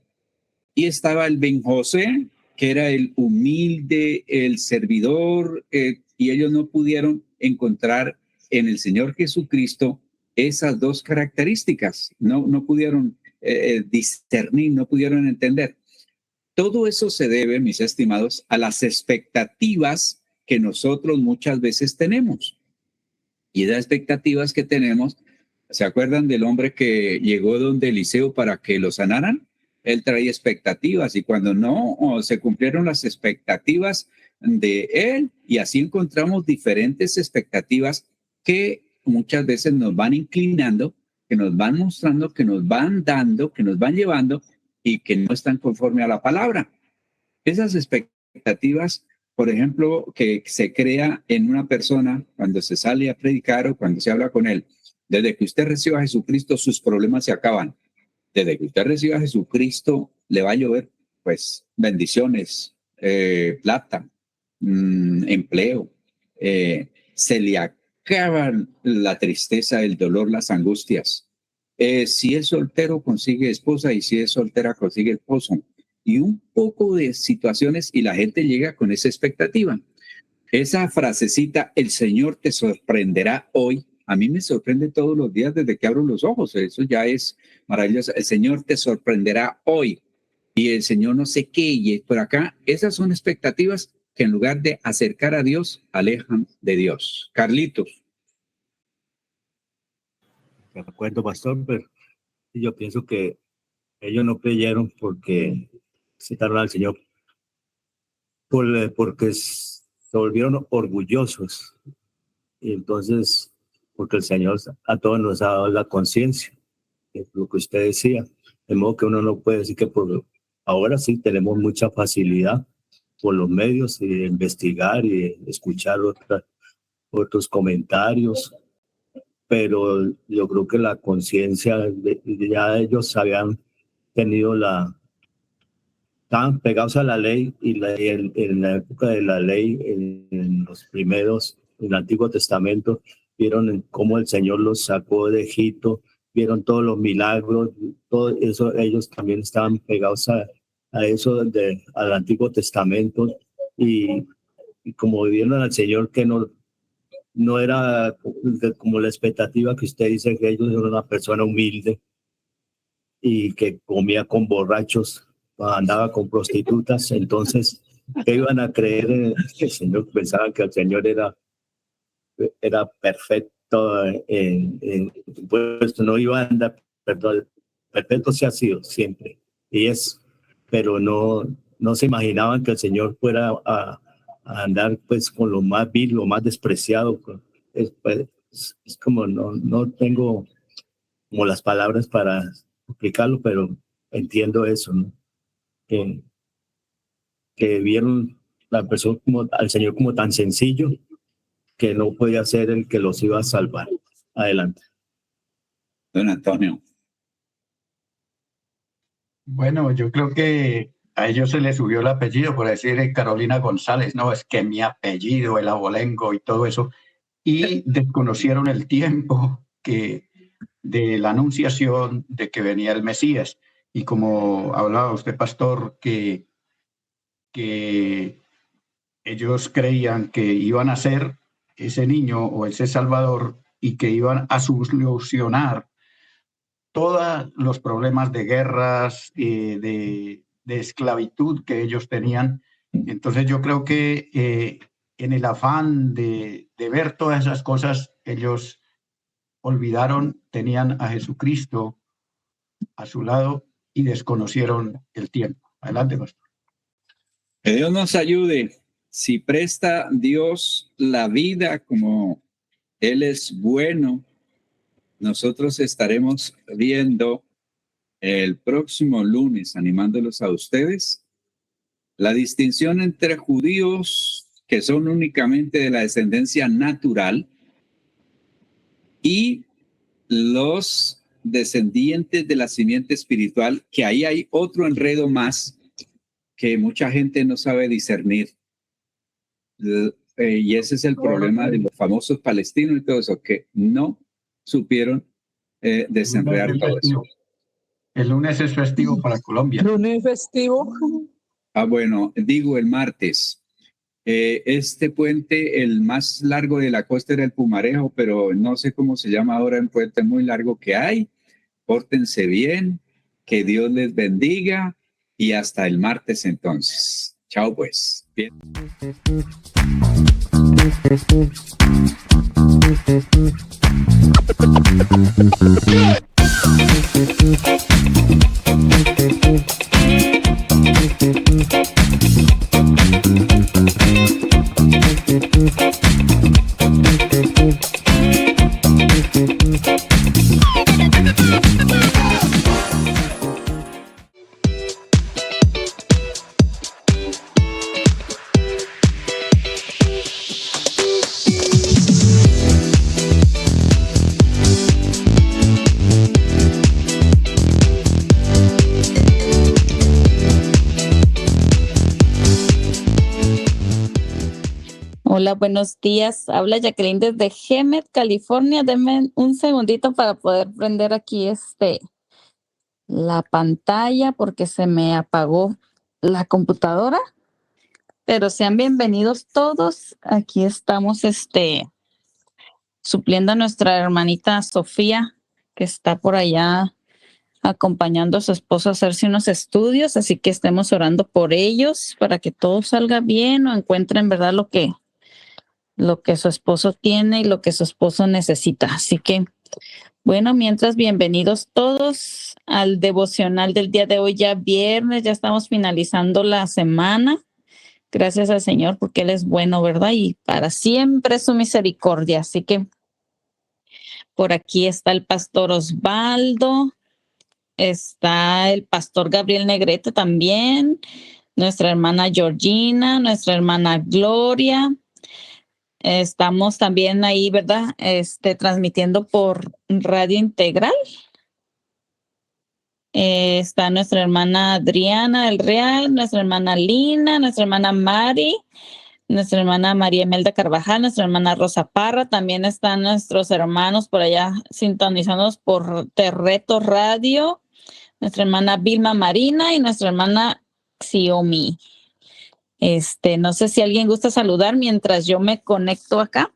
Y estaba el Ben José, que era el humilde, el servidor, y ellos no pudieron encontrar en el Señor Jesucristo esas dos características, no pudieron discernir, no pudieron entender. Todo eso se debe, mis estimados, a las expectativas que nosotros muchas veces tenemos. Y las expectativas que tenemos, ¿se acuerdan del hombre que llegó donde Eliseo para que lo sanaran? Él traía expectativas y cuando no se cumplieron las expectativas de él, y así encontramos diferentes expectativas que muchas veces nos van inclinando, que nos van mostrando, que nos van dando, que nos van llevando y que no están conforme a la palabra. Esas expectativas, por ejemplo, que se crea en una persona cuando se sale a predicar o cuando se habla con él, desde que usted reciba a Jesucristo, sus problemas se acaban. Desde que usted reciba a Jesucristo, le va a llover, pues, bendiciones, plata, empleo, se le acaba la tristeza, el dolor, las angustias. Si es soltero, consigue esposa, y si es soltera, consigue esposo. Y un poco de situaciones, y la gente llega con esa expectativa. Esa frasecita, el Señor te sorprenderá hoy, a mí me sorprende todos los días desde que abro los ojos. Eso ya es maravilloso. El Señor te sorprenderá hoy. Y el Señor no sé qué. Y por acá, esas son expectativas que en lugar de acercar a Dios, alejan de Dios. Carlitos. De acuerdo, pastor, pero yo pienso que ellos no creyeron porque citaron al Señor porque se volvieron orgullosos. Y entonces, porque el Señor a todos nos ha dado la conciencia, es lo que usted decía, de modo que uno no puede decir que ahora sí tenemos mucha facilidad por los medios de investigar y de escuchar otros comentarios, pero yo creo que la conciencia, ya ellos habían tenido estaban pegados a la ley y en la época de la ley, en los primeros, en el Antiguo Testamento, vieron cómo el Señor los sacó de Egipto, vieron todos los milagros, todo eso, ellos también estaban pegados a eso, al Antiguo Testamento, y como vieron al Señor que no era como la expectativa que usted dice, que ellos eran una persona humilde y que comía con borrachos, andaba con prostitutas, entonces, ¿qué iban a creer en el Señor? Pensaban que el Señor era perfecto, pues no iba a andar, perdón, perfecto se ha sido siempre, y pero no se imaginaban que el Señor fuera a andar pues con lo más vil, lo más despreciado. Es como no tengo como las palabras para explicarlo, pero entiendo eso, ¿no? Que vieron la persona al Señor como tan sencillo que no podía ser el que los iba a salvar. Adelante. Don Antonio. Bueno, yo creo que a ellos se les subió el apellido por decir Carolina González, no, es que mi apellido, el abolengo y todo eso, y desconocieron el tiempo de la anunciación de que venía el Mesías. Y como hablaba usted, pastor, que ellos creían que iban a ser ese niño o ese Salvador y que iban a solucionar todos los problemas de guerras, de esclavitud que ellos tenían. Entonces yo creo que en el afán de ver todas esas cosas, ellos olvidaron, tenían a Jesucristo a su lado y desconocieron el tiempo. Adelante, pastor. Que Dios nos ayude. Si presta Dios la vida como Él es bueno, nosotros estaremos viendo el próximo lunes, animándolos a ustedes, la distinción entre judíos que son únicamente de la descendencia natural y los descendientes de la simiente espiritual, que ahí hay otro enredo más que mucha gente no sabe discernir. Y ese es el problema de los famosos palestinos y todo eso, que no supieron desenredar todo eso. El lunes es festivo para Colombia. ¿Lunes festivo? Bueno, digo el martes. Este puente, el más largo de la costa era el Pumarejo, pero no sé cómo se llama ahora el puente muy largo que hay. Pórtense bien, que Dios les bendiga y hasta el martes entonces. Chao pues. Bien. Hola, buenos días. Habla Jacqueline desde Hemet, California. Denme un segundito para poder prender aquí la pantalla porque se me apagó la computadora. Pero sean bienvenidos todos. Aquí estamos supliendo a nuestra hermanita Sofía, que está por allá acompañando a su esposo a hacerse unos estudios. Así que estemos orando por ellos para que todo salga bien o encuentren, ¿verdad?, lo que su esposo tiene y lo que su esposo necesita. Así que, bueno, mientras, bienvenidos todos al devocional del día de hoy, ya viernes, ya estamos finalizando la semana. Gracias al Señor porque Él es bueno, ¿verdad? Y para siempre su misericordia. Así que por aquí está el pastor Osvaldo, está el pastor Gabriel Negrete también, nuestra hermana Georgina, nuestra hermana Gloria. Estamos también ahí, ¿verdad? Transmitiendo por Radio Integral. Está nuestra hermana Adriana del Real, nuestra hermana Lina, nuestra hermana Mari, nuestra hermana María Imelda Carvajal, nuestra hermana Rosa Parra. También están nuestros hermanos por allá sintonizándonos por Terreto Radio, nuestra hermana Vilma Marina y nuestra hermana Xiomi. No sé si alguien gusta saludar mientras yo me conecto acá.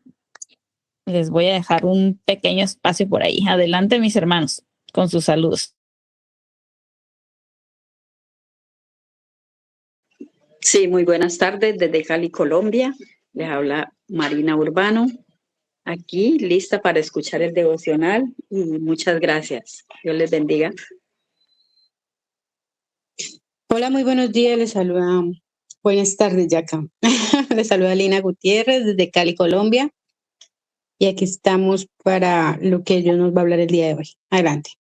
Les voy a dejar un pequeño espacio por ahí. Adelante, mis hermanos, con sus saludos. Sí, muy buenas tardes desde Cali, Colombia. Les habla Marina Urbano, aquí lista para escuchar el devocional y muchas gracias. Dios les bendiga. Hola, muy buenos días. Les saluda, buenas tardes ya acá. Les saluda Lina Gutiérrez desde Cali, Colombia. Y aquí estamos para lo que Dios nos va a hablar el día de hoy. Adelante.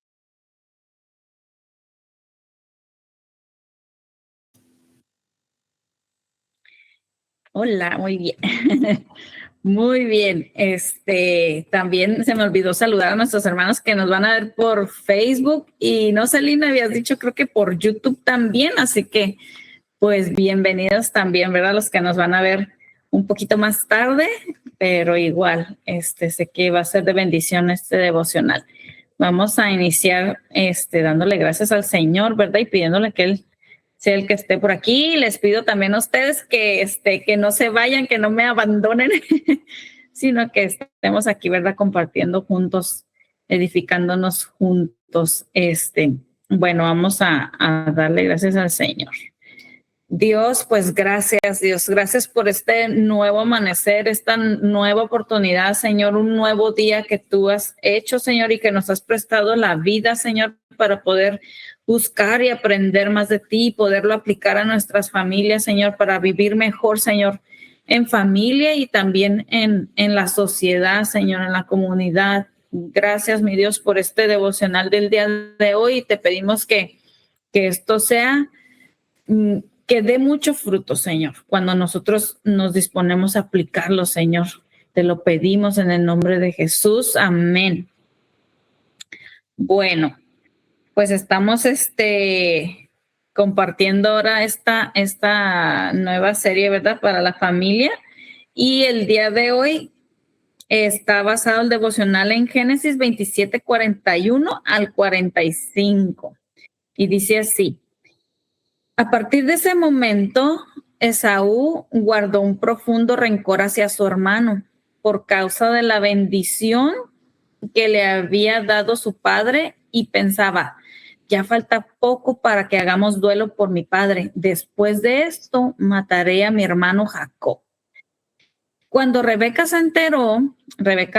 Hola, muy bien. Muy bien. También se me olvidó saludar a nuestros hermanos que nos van a ver por Facebook y no sé, Lina, habías dicho creo que por YouTube también, así que pues bienvenidos también, ¿verdad? Los que nos van a ver un poquito más tarde, pero igual, sé que va a ser de bendición este devocional. Vamos a iniciar dándole gracias al Señor, ¿verdad? Y pidiéndole que Él sea el que esté por aquí. Les pido también a ustedes que no se vayan, que no me abandonen, sino que estemos aquí, ¿verdad? Compartiendo juntos, edificándonos juntos. Bueno, vamos a darle gracias al Señor. Dios, pues gracias, Dios. Gracias por este nuevo amanecer, esta nueva oportunidad, Señor, un nuevo día que tú has hecho, Señor, y que nos has prestado la vida, Señor, para poder buscar y aprender más de ti y poderlo aplicar a nuestras familias, Señor, para vivir mejor, Señor, en familia y también en la sociedad, Señor, en la comunidad. Gracias, mi Dios, por este devocional del día de hoy. Te pedimos que esto sea, que dé mucho fruto, Señor, cuando nosotros nos disponemos a aplicarlo, Señor. Te lo pedimos en el nombre de Jesús. Amén. Bueno, pues estamos compartiendo ahora esta nueva serie, ¿verdad? Para la familia. Y el día de hoy está basado el devocional en Génesis 27, 41 al 45. Y dice así: a partir de ese momento, Esaú guardó un profundo rencor hacia su hermano por causa de la bendición que le había dado su padre y pensaba, ya falta poco para que hagamos duelo por mi padre. Después de esto, mataré a mi hermano Jacob. Cuando Rebeca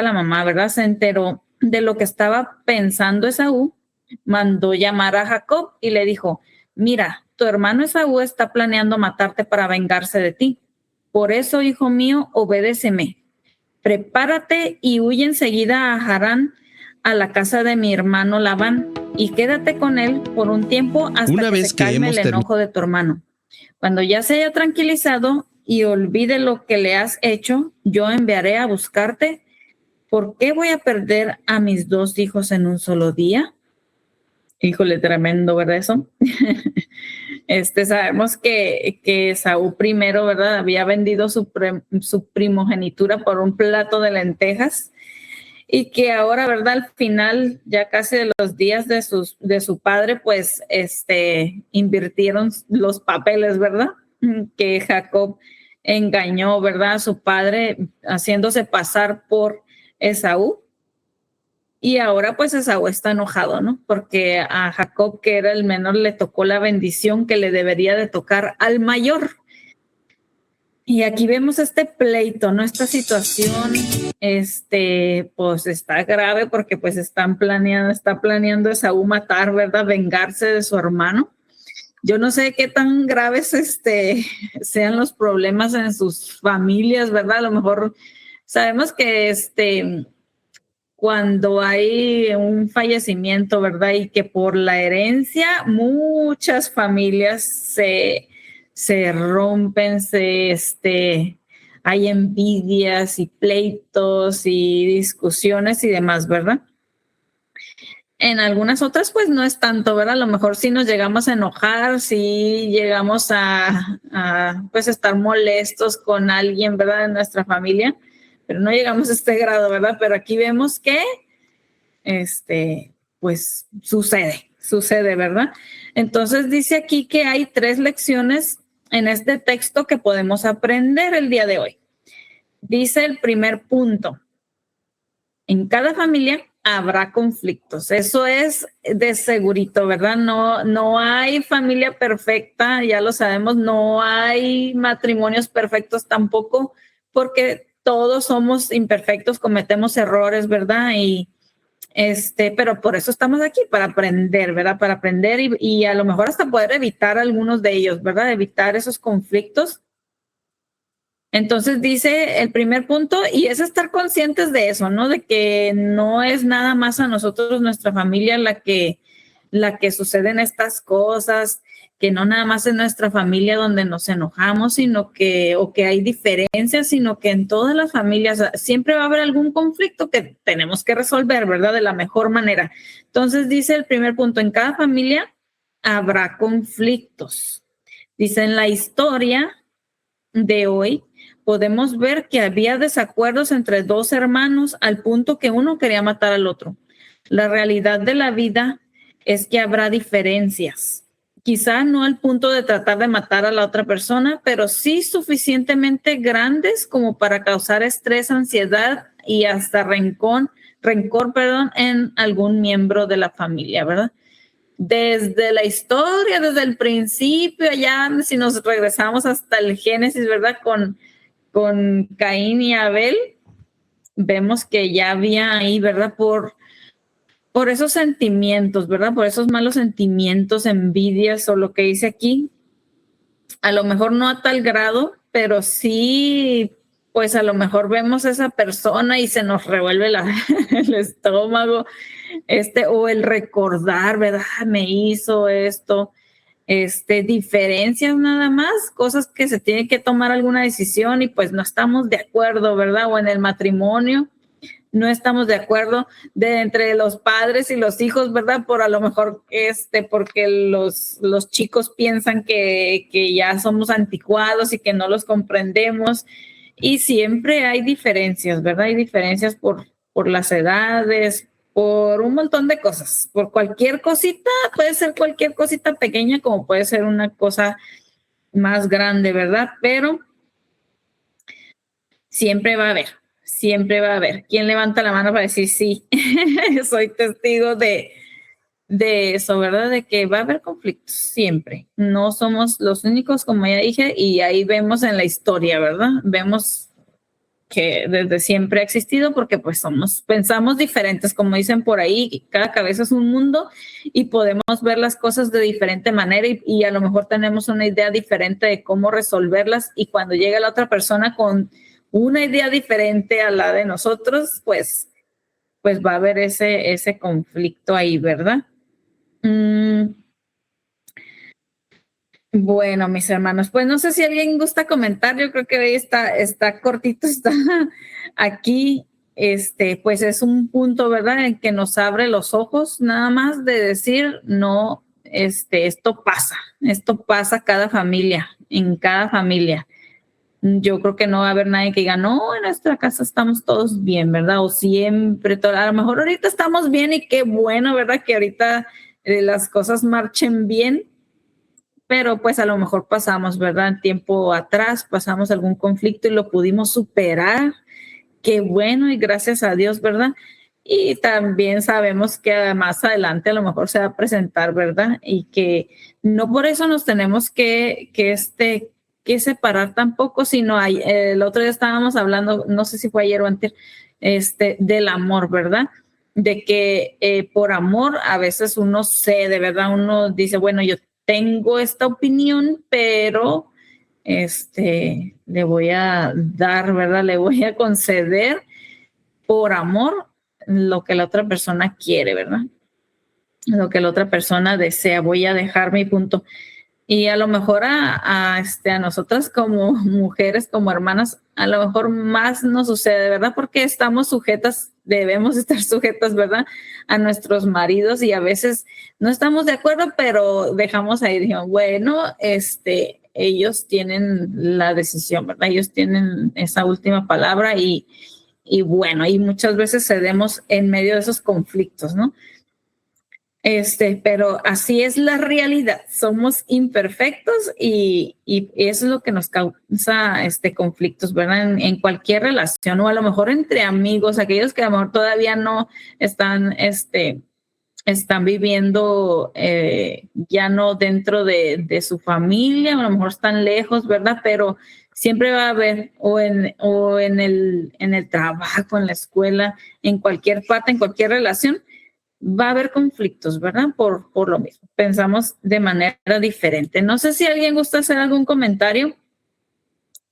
la mamá, ¿verdad? Se enteró de lo que estaba pensando Esaú, mandó llamar a Jacob y le dijo, mira, tu hermano Esaú está planeando matarte para vengarse de ti. Por eso, hijo mío, obedéceme. Prepárate y huye enseguida a Harán, a la casa de mi hermano Labán, y quédate con él por un tiempo hasta que se calme el enojo de tu hermano. Cuando ya se haya tranquilizado y olvide lo que le has hecho, yo enviaré a buscarte. ¿Por qué voy a perder a mis 2 hijos en un solo día? Híjole, tremendo, ¿verdad eso? Sabemos que Saúl primero, ¿verdad? Había vendido su primogenitura por un plato de lentejas y que ahora, ¿verdad? Al final, ya casi de los días de su padre, pues, invirtieron los papeles, ¿verdad? Que Jacob engañó, ¿verdad? A su padre haciéndose pasar por Esaú. Y ahora pues Esaú está enojado, ¿no? Porque a Jacob, que era el menor, le tocó la bendición que le debería de tocar al mayor. Y aquí vemos este pleito, ¿no? Esta situación, pues está grave porque pues está planeando Esaú matar, ¿verdad? Vengarse de su hermano. Yo no sé qué tan graves sean los problemas en sus familias, ¿verdad? A lo mejor sabemos que cuando hay un fallecimiento, ¿verdad? Y que por la herencia muchas familias se rompen, hay envidias y pleitos y discusiones y demás, ¿verdad? En algunas otras, pues no es tanto, ¿verdad? A lo mejor sí nos llegamos a enojar, sí llegamos a pues estar molestos con alguien, ¿verdad? De nuestra familia, pero no llegamos a este grado, ¿verdad? Pero aquí vemos que, pues sucede, ¿verdad? Entonces dice aquí que hay 3 lecciones en este texto que podemos aprender el día de hoy. Dice el primer punto, en cada familia habrá conflictos. Eso es de segurito, ¿verdad? No hay familia perfecta, ya lo sabemos, no hay matrimonios perfectos tampoco, porque todos somos imperfectos, cometemos errores, ¿verdad? Pero por eso estamos aquí, para aprender, ¿verdad? Para aprender y a lo mejor hasta poder evitar algunos de ellos, ¿verdad? Evitar esos conflictos. Entonces dice el primer punto, y es estar conscientes de eso, ¿no? De que no es nada más a nosotros, nuestra familia, la que suceden estas cosas, que no nada más en nuestra familia donde nos enojamos, o que hay diferencias, sino que en todas las familias siempre va a haber algún conflicto que tenemos que resolver, ¿verdad? De la mejor manera. Entonces dice el primer punto, en cada familia habrá conflictos. Dice, en la historia de hoy podemos ver que había desacuerdos entre 2 hermanos al punto que uno quería matar al otro. La realidad de la vida es que habrá diferencias. Quizá no al punto de tratar de matar a la otra persona, pero sí suficientemente grandes como para causar estrés, ansiedad y hasta rencor, en algún miembro de la familia, ¿verdad? Desde la historia, desde el principio, ya si nos regresamos hasta el Génesis, ¿verdad? Con Caín y Abel, vemos que ya había ahí, ¿verdad? Por esos sentimientos, ¿verdad? Por esos malos sentimientos, envidias o lo que dice aquí. A lo mejor no a tal grado, pero sí pues a lo mejor vemos a esa persona y se nos revuelve el estómago, o el recordar, ¿verdad? Me hizo esto, diferencias nada más, cosas que se tiene que tomar alguna decisión y pues no estamos de acuerdo, ¿verdad? O en el matrimonio no estamos de acuerdo entre los padres y los hijos, ¿verdad? Por a lo mejor porque los chicos piensan que ya somos anticuados y que no los comprendemos. Y siempre hay diferencias, ¿verdad? Hay diferencias por las edades, por un montón de cosas, por cualquier cosita, puede ser cualquier cosita pequeña como puede ser una cosa más grande, ¿verdad? Pero siempre va a haber. ¿Quién levanta la mano para decir sí? Soy testigo de eso, ¿verdad? De que va a haber conflictos siempre. No somos los únicos, como ya dije, y ahí vemos en la historia, ¿verdad? Vemos que desde siempre ha existido porque pues pensamos diferentes, como dicen por ahí, cada cabeza es un mundo y podemos ver las cosas de diferente manera y a lo mejor tenemos una idea diferente de cómo resolverlas y cuando llega la otra persona con una idea diferente a la de nosotros, pues va a haber ese conflicto ahí, ¿verdad? Bueno, mis hermanos, pues no sé si alguien gusta comentar, yo creo que hoy está cortito, está aquí, pues es un punto, ¿verdad?, en que nos abre los ojos nada más de decir, no, esto pasa en cada familia. Yo creo que no va a haber nadie que diga, no, en nuestra casa estamos todos bien, ¿verdad? O siempre, a lo mejor ahorita estamos bien y qué bueno, ¿verdad? Que ahorita las cosas marchen bien, pero pues a lo mejor pasamos, ¿verdad? En tiempo atrás pasamos algún conflicto y lo pudimos superar. Qué bueno y gracias a Dios, ¿verdad? Y también sabemos que más adelante a lo mejor se va a presentar, ¿verdad? Y que no por eso nos tenemos que separar tampoco, sino el otro día estábamos hablando, no sé si fue ayer o antes, del amor, ¿verdad? De que por amor a veces uno cede, ¿verdad? Uno dice, bueno, yo tengo esta opinión, pero le voy a dar, ¿verdad? Le voy a conceder por amor lo que la otra persona quiere, ¿verdad? Lo que la otra persona desea, voy a dejar mi punto. Y a lo mejor a nosotras como mujeres, como hermanas, a lo mejor más nos sucede, ¿verdad? Porque debemos estar sujetas, ¿verdad? A nuestros maridos y a veces no estamos de acuerdo, pero dejamos ahí, dijimos, bueno, ellos tienen la decisión, ¿verdad? Ellos tienen esa última palabra y bueno, y muchas veces cedemos en medio de esos conflictos, ¿no? Pero así es la realidad, somos imperfectos y eso es lo que nos causa conflictos, ¿verdad? En cualquier relación o a lo mejor entre amigos, aquellos que a lo mejor todavía no están viviendo ya no dentro de su familia, a lo mejor están lejos, ¿verdad? Pero siempre va a haber o en el trabajo, en la escuela, en cualquier parte, en cualquier relación, va a haber conflictos, ¿verdad? Por lo mismo. Pensamos de manera diferente. No sé si alguien gusta hacer algún comentario.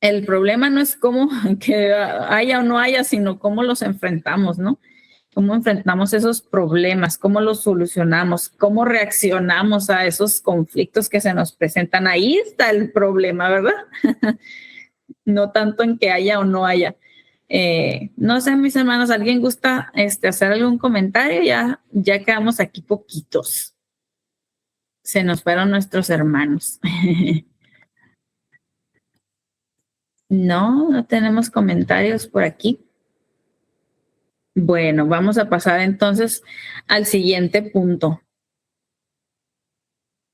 El problema no es cómo que haya o no haya, sino cómo los enfrentamos, ¿no? Cómo enfrentamos esos problemas, cómo los solucionamos, cómo reaccionamos a esos conflictos que se nos presentan. Ahí está el problema, ¿verdad? No tanto en que haya o no haya. No sé, mis hermanos, ¿alguien gusta hacer algún comentario? Ya quedamos aquí poquitos. Se nos fueron nuestros hermanos. No tenemos comentarios por aquí. Bueno, vamos a pasar entonces al siguiente punto.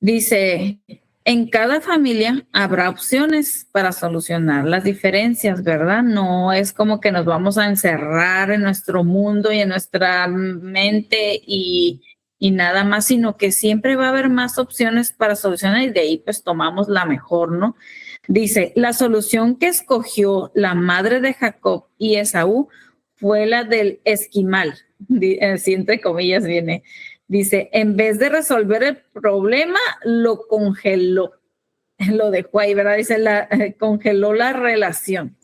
Dice, en cada familia habrá opciones para solucionar las diferencias, ¿verdad? No es como que nos vamos a encerrar en nuestro mundo y en nuestra mente y nada más, sino que siempre va a haber más opciones para solucionar y de ahí pues tomamos la mejor, ¿no? Dice, la solución que escogió la madre de Jacob y Esaú fue la del esquimal, así entre comillas viene. Dice, en vez de resolver el problema, lo congeló. lo dejó ahí, ¿verdad? Dice, congeló la relación.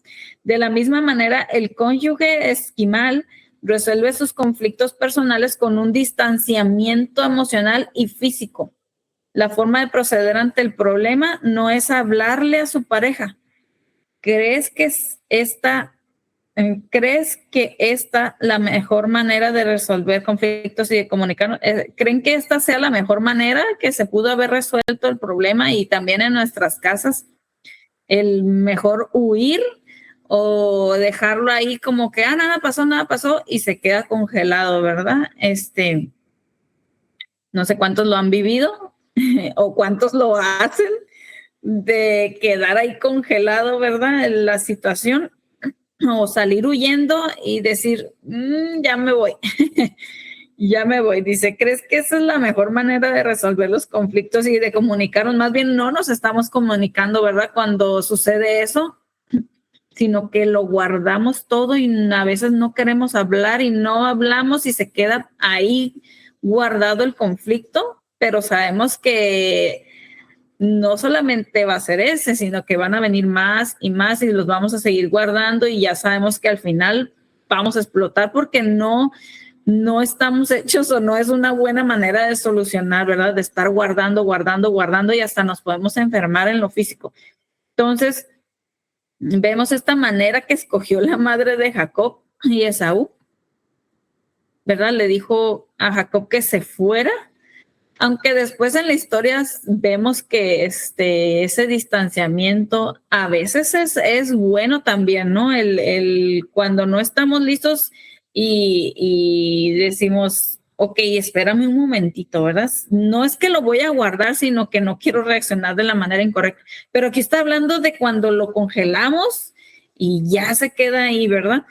De la misma manera, el cónyuge esquimal resuelve sus conflictos personales con un distanciamiento emocional y físico. La forma de proceder ante el problema no es hablarle a su pareja. ¿Crees que esta la mejor manera de resolver conflictos y de comunicarnos? ¿Creen que esta sea la mejor manera que se pudo haber resuelto el problema y también en nuestras casas? ¿El mejor huir o dejarlo ahí como que nada pasó y se queda congelado, ¿verdad? No sé cuántos lo han vivido o cuántos lo hacen, de quedar ahí congelado, ¿verdad? En la situación, o salir huyendo y decir, ya me voy, ya me voy. Dice, ¿crees que esa es la mejor manera de resolver los conflictos y de comunicarnos? Más bien no nos estamos comunicando, ¿verdad? Cuando sucede eso, sino que lo guardamos todo y a veces no queremos hablar y no hablamos y se queda ahí guardado el conflicto, pero sabemos que no solamente va a ser ese, sino que van a venir más y más y los vamos a seguir guardando y ya sabemos que al final vamos a explotar porque no estamos hechos o no es una buena manera de solucionar, ¿verdad? De estar guardando y hasta nos podemos enfermar en lo físico. Entonces, vemos esta manera que escogió la madre de Jacob y Esaú, ¿verdad? Le dijo a Jacob que se fuera, aunque después en la historia vemos que ese distanciamiento a veces es bueno también, ¿no? El cuando no estamos listos y decimos, ok, espérame un momentito, ¿verdad? No es que lo voy a guardar, sino que no quiero reaccionar de la manera incorrecta. Pero aquí está hablando de cuando lo congelamos y ya se queda ahí, ¿verdad?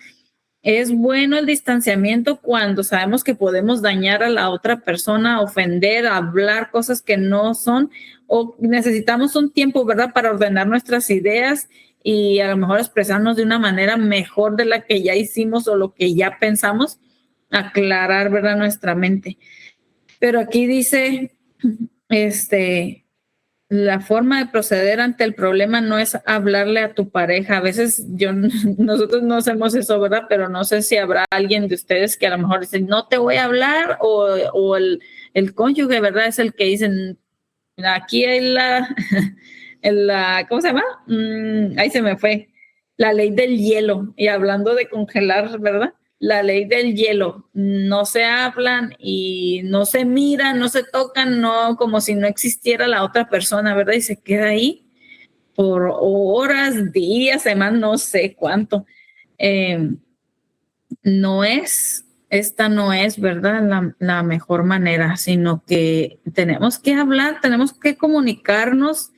Es bueno el distanciamiento cuando sabemos que podemos dañar a la otra persona, ofender, hablar cosas que no son, o necesitamos un tiempo, ¿verdad?, para ordenar nuestras ideas y a lo mejor expresarnos de una manera mejor de la que ya hicimos o lo que ya pensamos, aclarar, ¿verdad?, nuestra mente. Pero aquí dice, la forma de proceder ante el problema no es hablarle a tu pareja. A veces nosotros no hacemos eso, ¿verdad? Pero no sé si habrá alguien de ustedes que a lo mejor dice, no te voy a hablar, o el cónyuge, ¿verdad? Es el que dicen, aquí hay ¿cómo se llama? Ahí se me fue. La ley del hielo. Y hablando de congelar, ¿verdad? La ley del hielo, no se hablan y no se miran, no se tocan, no, como si no existiera la otra persona, ¿verdad? Y se queda ahí por horas, días, semanas, no sé cuánto. Esta no es, ¿verdad?, la mejor manera, sino que tenemos que hablar, tenemos que comunicarnos,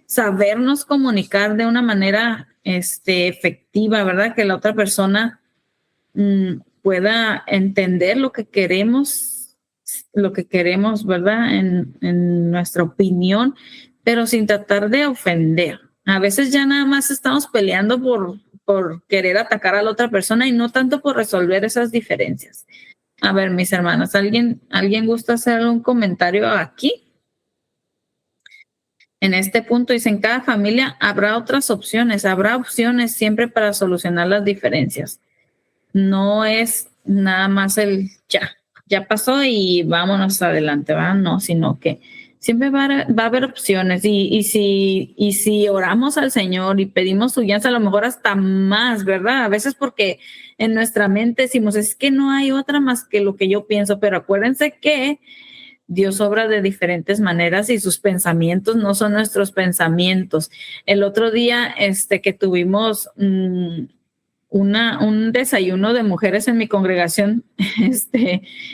sabernos comunicar de una manera efectiva, ¿verdad? Que la otra persona pueda entender lo que queremos, ¿verdad? En nuestra opinión, pero sin tratar de ofender. A veces ya nada más estamos peleando por querer atacar a la otra persona y no tanto por resolver esas diferencias. A ver, mis hermanas, ¿alguien gusta hacer un comentario aquí? En este punto dice, en cada familia habrá otras opciones, habrá opciones siempre para solucionar las diferencias. No es nada más ya pasó y vámonos adelante, ¿verdad? No, sino que siempre va a haber opciones y si oramos al Señor y pedimos su guía, a lo mejor hasta más, ¿verdad? A veces porque en nuestra mente decimos, es que no hay otra más que lo que yo pienso, pero acuérdense que Dios obra de diferentes maneras y sus pensamientos no son nuestros pensamientos. El otro día que tuvimos un desayuno de mujeres en mi congregación,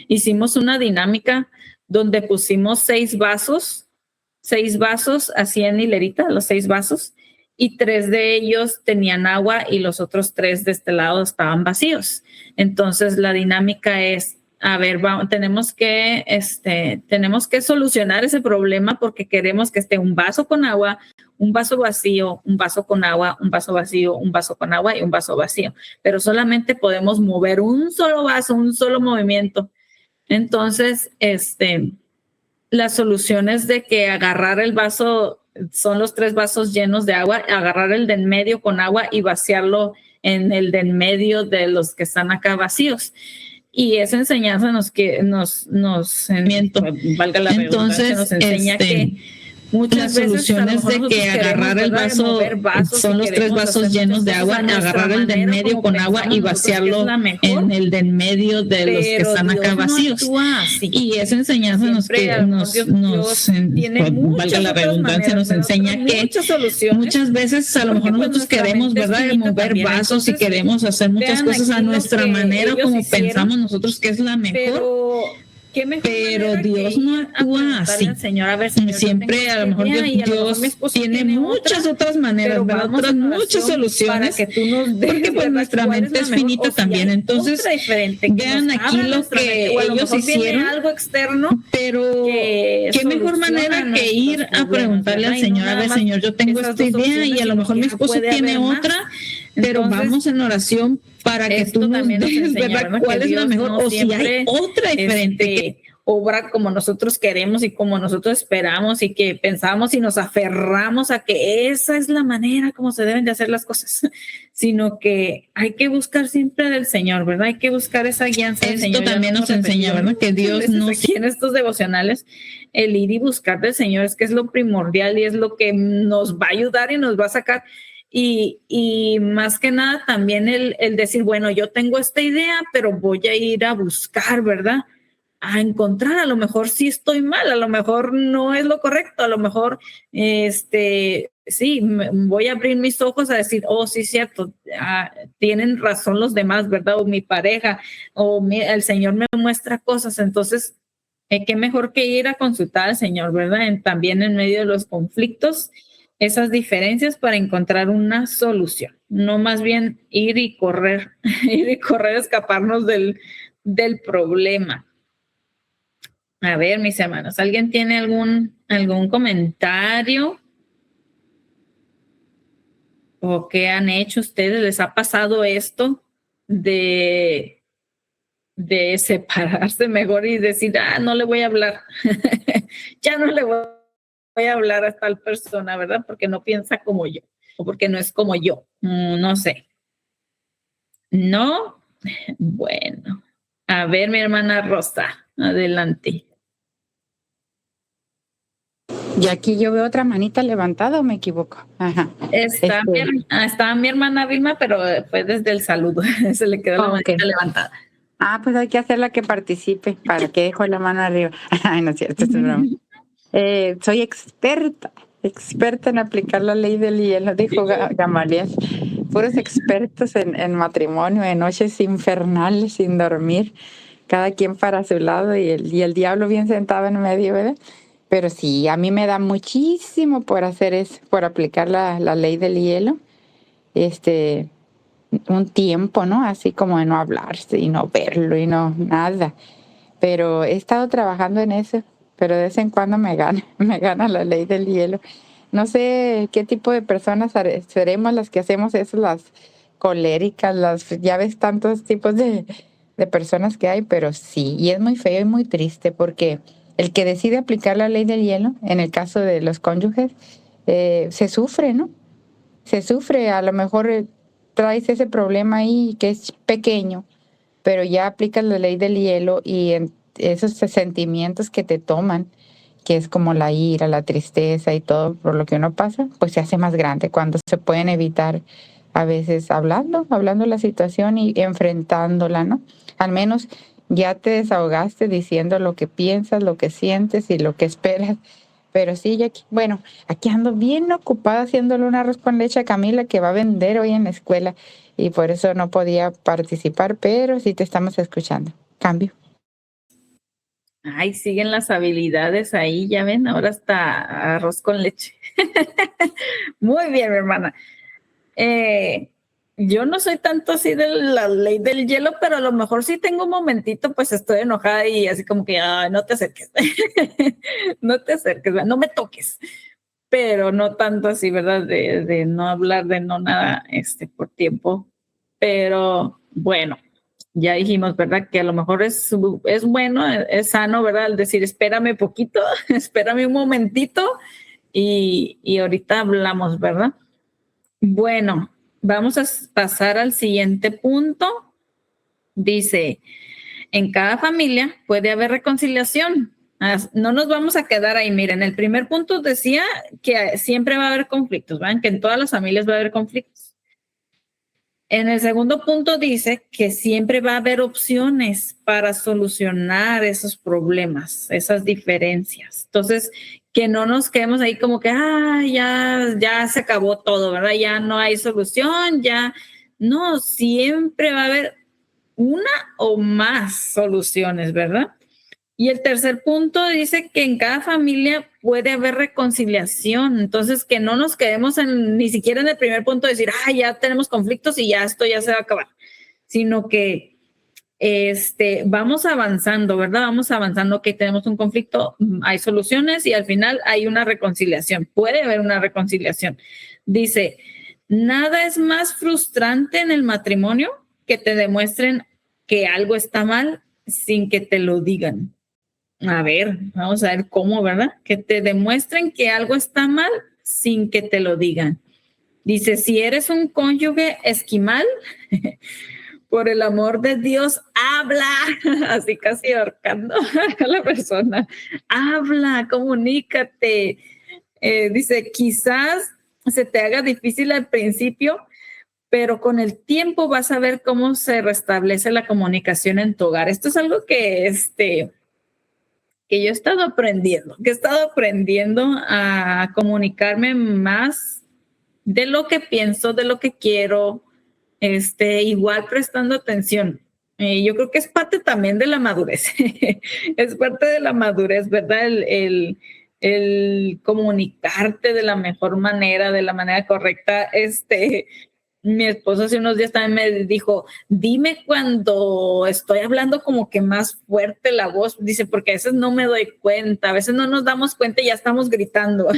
hicimos una dinámica donde pusimos 6 vasos así en hilerita, los 6 vasos, y 3 de ellos tenían agua y los otros 3 de este lado estaban vacíos. Entonces la dinámica es, a ver, tenemos que solucionar ese problema porque queremos que esté un vaso con agua, un vaso vacío, un vaso con agua, un vaso vacío, un vaso con agua y un vaso vacío. Pero solamente podemos mover un solo vaso, un solo movimiento. Entonces, la solución es de que agarrar el vaso son los 3 vasos llenos de agua, agarrar el de en medio con agua y vaciarlo en el de en medio de los que están acá vacíos. Y esa enseñanza valga la redundancia, nos enseña que muchas las soluciones de que agarrar el vaso, son los 3 vasos llenos de agua, agarrar el de en medio con agua y vaciarlo en el de en medio de los que están acá vacíos. Y esa enseñanza valga la redundancia, nos enseña que muchas veces a lo mejor nosotros queremos, ¿verdad?, mover vasos y queremos hacer muchas cosas a nuestra manera, como pensamos nosotros que es la mejor. Pero Dios no actúa así. Siempre a lo mejor Dios tiene muchas otras maneras, muchas soluciones, porque pues nuestra mente es finita también. Entonces, vean aquí lo que ellos hicieron, algo externo, pero qué mejor manera que ir a preguntarle al Señor, a ver, Señor, yo tengo esta idea y a lo mejor mi esposo tiene otra, pero vamos en oración para que tú nos digas, ¿verdad?, cuál es la mejor, o si hay otra diferente que obra como nosotros queremos y como nosotros esperamos y que pensamos y nos aferramos a que esa es la manera como se deben de hacer las cosas, sino que hay que buscar siempre del Señor, ¿verdad? Hay que buscar esa guianza del Señor. Esto también nos enseña, ¿verdad?, que Dios nos... Aquí en estos devocionales, el ir y buscar del Señor es que es lo primordial y es lo que nos va a ayudar y nos va a sacar. Y más que nada también el decir, bueno, yo tengo esta idea, pero voy a ir a buscar, ¿verdad?, a encontrar, a lo mejor sí estoy mal, a lo mejor no es lo correcto, a lo mejor, sí, voy a abrir mis ojos a decir, oh, sí, cierto, tienen razón los demás, ¿verdad?, o mi pareja, o el Señor me muestra cosas. Entonces, qué mejor que ir a consultar al Señor, ¿verdad?, también en medio de los conflictos, esas diferencias, para encontrar una solución, no más bien ir y correr, escaparnos del problema. A ver, mis hermanos, ¿alguien tiene algún comentario? ¿O qué han hecho ustedes? ¿Les ha pasado esto de separarse mejor y decir, no le voy a hablar? Ya no le voy a hablar a tal persona, ¿verdad? Porque no piensa como yo o porque no es como yo. No sé. ¿No? Bueno. A ver, mi hermana Rosa, adelante. Y aquí yo veo otra manita levantada, ¿o me equivoco? Ajá. Estaba mi hermana Vilma, pero fue desde el saludo. Se le quedó la manita levantada. Pues hay que hacerla que participe. ¿Para qué dejo la mano arriba? Ay, no es cierto, es broma. Soy experta en aplicar la ley del hielo, dijo Gamaliel. Puros expertos en matrimonio, en noches infernales, sin dormir, cada quien para su lado y el diablo bien sentado en medio, ¿verdad? Pero sí, a mí me da muchísimo por hacer eso, por aplicar la ley del hielo. Un tiempo, ¿no? Así como de no hablarse y no verlo y no nada. Pero he estado trabajando en eso, pero de vez en cuando me gana la ley del hielo. No sé qué tipo de personas seremos las que hacemos eso, las coléricas, ya ves tantos tipos de personas que hay, pero sí, y es muy feo y muy triste porque el que decide aplicar la ley del hielo, en el caso de los cónyuges, se sufre, ¿no? Se sufre, a lo mejor traes ese problema ahí que es pequeño, pero ya aplicas la ley del hielo y esos sentimientos que te toman, que es como la ira, la tristeza y todo por lo que uno pasa, pues se hace más grande cuando se pueden evitar a veces hablando la situación y enfrentándola, ¿no? Al menos ya te desahogaste diciendo lo que piensas, lo que sientes y lo que esperas. Pero sí, aquí ando bien ocupada haciéndole un arroz con leche a Camila que va a vender hoy en la escuela y por eso no podía participar, pero sí te estamos escuchando. Cambio. Ay, siguen las habilidades ahí, ya ven, ahora está arroz con leche. Muy bien, mi hermana. Yo no soy tanto así de la ley del hielo, pero a lo mejor sí tengo un momentito, pues estoy enojada y así como que, no te acerques, no me toques, pero no tanto así, ¿verdad? De no hablar, de no nada, por tiempo, pero bueno, ya dijimos, ¿verdad? Que a lo mejor es bueno, es sano, ¿verdad? Al decir, espérame poquito, espérame un momentito y ahorita hablamos, ¿verdad? Bueno, vamos a pasar al siguiente punto. Dice, en cada familia puede haber reconciliación. No nos vamos a quedar ahí. Miren, el primer punto decía que siempre va a haber conflictos, ¿verdad? Que en todas las familias va a haber conflictos. En el segundo punto dice que siempre va a haber opciones para solucionar esos problemas, esas diferencias. Entonces, que no nos quedemos ahí como que, ya se acabó todo, ¿verdad? Ya no hay solución, ya. No, siempre va a haber una o más soluciones, ¿verdad? Y el tercer punto dice que en cada familia puede haber reconciliación. Entonces, que no nos quedemos ni siquiera en el primer punto de decir, ya tenemos conflictos y ya esto ya se va a acabar, sino que vamos avanzando, ¿verdad? Vamos avanzando, que tenemos un conflicto, hay soluciones y al final hay una reconciliación. Puede haber una reconciliación. Dice, nada es más frustrante en el matrimonio que te demuestren que algo está mal sin que te lo digan. A ver, vamos a ver cómo, ¿verdad? Que te demuestren que algo está mal sin que te lo digan. Dice, si eres un cónyuge esquimal, por el amor de Dios, habla, así casi ahorcando a la persona. Habla, comunícate. Dice, quizás se te haga difícil al principio, pero con el tiempo vas a ver cómo se restablece la comunicación en tu hogar. Esto es algo que yo he estado aprendiendo, a comunicarme más de lo que pienso, de lo que quiero, igual prestando atención. Yo creo que es parte también de la madurez. Es parte de la madurez, ¿verdad? El comunicarte de la mejor manera, de la manera correcta. Mi esposo hace unos días también me dijo, dime cuando estoy hablando como que más fuerte la voz. Dice, porque a veces no me doy cuenta, a veces no nos damos cuenta y ya estamos gritando.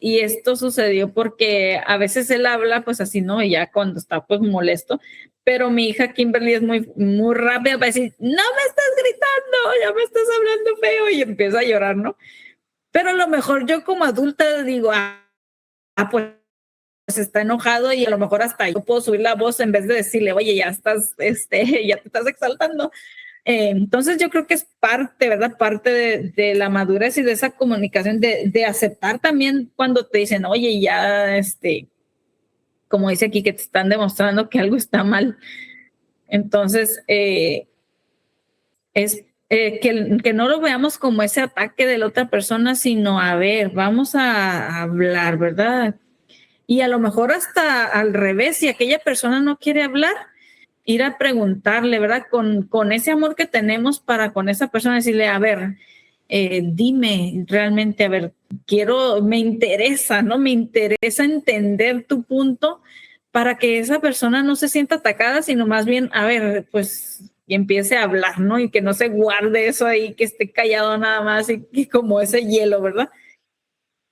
Y esto sucedió porque a veces él habla pues así, ¿no? Y ya cuando está pues molesto, pero mi hija Kimberly es muy, muy rápida para decir, no me estás gritando, ya me estás hablando feo, y empieza a llorar, ¿no? Pero a lo mejor yo como adulta digo, pues está enojado y a lo mejor hasta yo puedo subir la voz en vez de decirle, oye, ya estás, ya te estás exaltando. Entonces yo creo que es parte, ¿verdad? Parte de la madurez y de esa comunicación, de aceptar también cuando te dicen, oye, ya, como dice aquí, que te están demostrando que algo está mal. Entonces, es que no lo veamos como ese ataque de la otra persona, sino, a ver, vamos a hablar, ¿verdad? Y a lo mejor hasta al revés, si aquella persona no quiere hablar, ir a preguntarle, ¿verdad? Con ese amor que tenemos para con esa persona, decirle, a ver, dime realmente, a ver, me interesa, ¿no? Me interesa entender tu punto para que esa persona no se sienta atacada, sino más bien, a ver, pues, y empiece a hablar, ¿no? Y que no se guarde eso ahí, que esté callado nada más y como ese hielo, ¿verdad?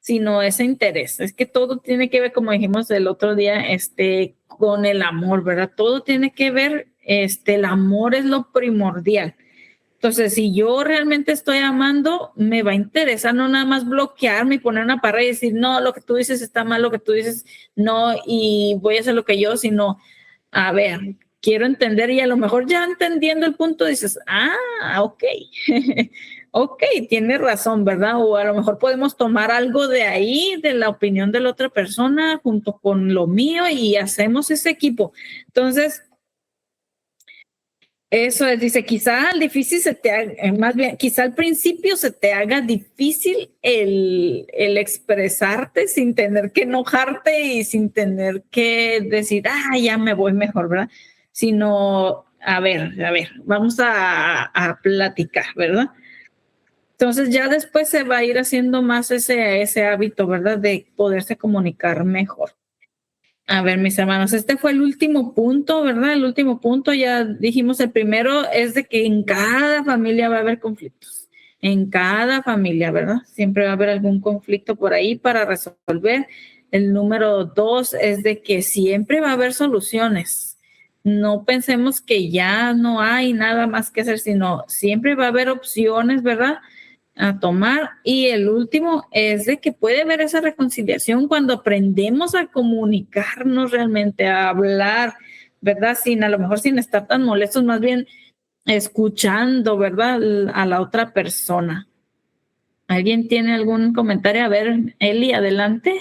Sino ese interés. Es que todo tiene que ver, como dijimos el otro día, con el amor, ¿verdad? Todo tiene que ver, el amor es lo primordial. Entonces, si yo realmente estoy amando, me va a interesar no nada más bloquearme y poner una pared y decir, no, lo que tú dices está mal, lo que tú dices no, y voy a hacer lo que yo, sino, a ver, quiero entender, y a lo mejor ya entendiendo el punto dices, ok. Ok, tiene razón, ¿verdad? O a lo mejor podemos tomar algo de ahí, de la opinión de la otra persona, junto con lo mío, y hacemos ese equipo. Entonces, eso es, dice, quizá al difícil se te haga, más bien, quizá al principio se te haga difícil el expresarte sin tener que enojarte y sin tener que decir, ya me voy mejor, ¿verdad? Sino, a ver, vamos a platicar, ¿verdad? Entonces ya después se va a ir haciendo más ese hábito, ¿verdad? De poderse comunicar mejor. A ver, mis hermanos, este fue el último punto, ¿verdad? El último punto, ya dijimos, el primero es de que en cada familia va a haber conflictos. En cada familia, ¿verdad? Siempre va a haber algún conflicto por ahí para resolver. El número 2 es de que siempre va a haber soluciones. No pensemos que ya no hay nada más que hacer, sino siempre va a haber opciones, ¿verdad? a tomar. Y el último es de que puede haber esa reconciliación cuando aprendemos a comunicarnos realmente, a hablar, ¿verdad? A lo mejor sin estar tan molestos, más bien escuchando, ¿verdad? A la otra persona. ¿Alguien tiene algún comentario? A ver, Eli, adelante.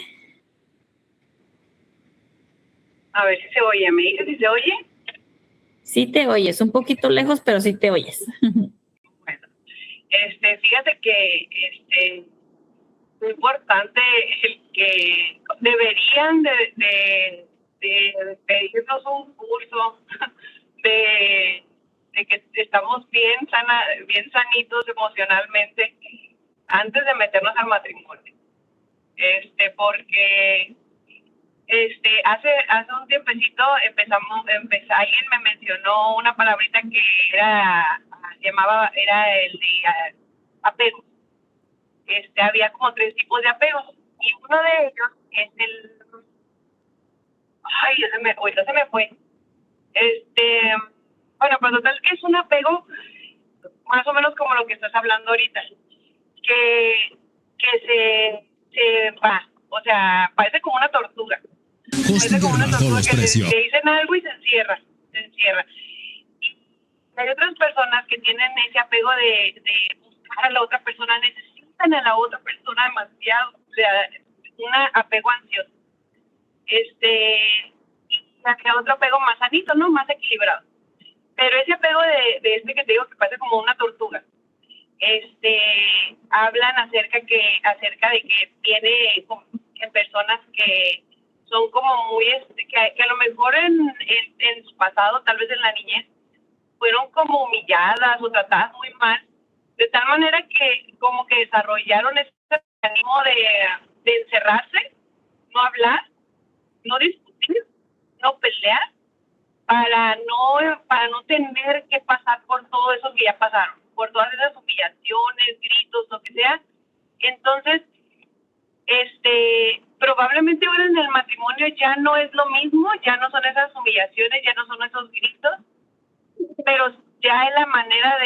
A ver si se oye. ¿Me dice si se oye? Sí te oyes, un poquito lejos, pero sí te oyes. Bueno, fíjate que es importante el que deberían de pedirnos un curso de que estamos bien sanitos emocionalmente antes de meternos al matrimonio. Porque hace un tiempecito alguien me mencionó una palabrita que era el de apego. Había como 3 tipos de apegos y uno de ellos es ahorita se me fue. Bueno, pues total que es un apego más o menos como lo que estás hablando ahorita, que se va, o sea, parece como una tortuga. Parece como una tortuga que le dicen algo y se encierra. Y hay otras personas que tienen ese apego de buscar a la otra persona, necesitan a la otra persona demasiado, o sea, un apego ansioso. Y hacia otro apego más sanito, ¿no? Más equilibrado. Pero ese apego de que te digo que parece como una tortuga, hablan acerca de que viene en personas que son como muy, que a lo mejor en su pasado, tal vez en la niñez, fueron como humilladas o tratadas muy mal, de tal manera que como que desarrollaron ese ánimo de encerrarse, no hablar, no discutir, no pelear, para no tener que pasar por todo eso que ya pasaron, por todas esas humillaciones, gritos, lo que sea. Entonces, probablemente ahora en el matrimonio ya no es lo mismo, ya no son esas humillaciones, ya no son esos gritos, pero ya es la manera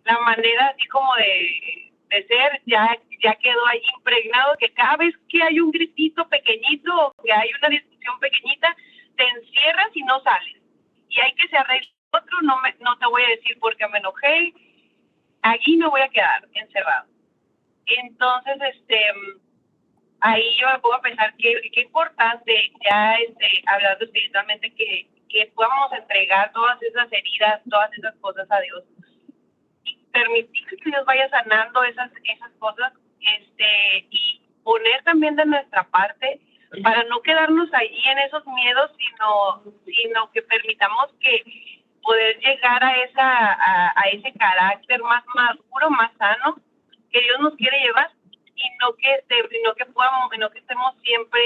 la manera así como de ser, ya quedó ahí impregnado, que cada vez que hay un gritito pequeñito o que hay una discusión pequeñita, te encierras y no sales. Y hay que se arregle otro, no te voy a decir porque me enojé, allí me voy a quedar encerrado. Entonces, ahí yo me pongo a pensar qué importante ya hablando espiritualmente que podamos entregar todas esas heridas, todas esas cosas a Dios y permitir que Dios vaya sanando esas cosas, y poner también de nuestra parte para no quedarnos allí en esos miedos, sino que permitamos que poder llegar a ese carácter más maduro, más sano que Dios nos quiere llevar, y no que estemos siempre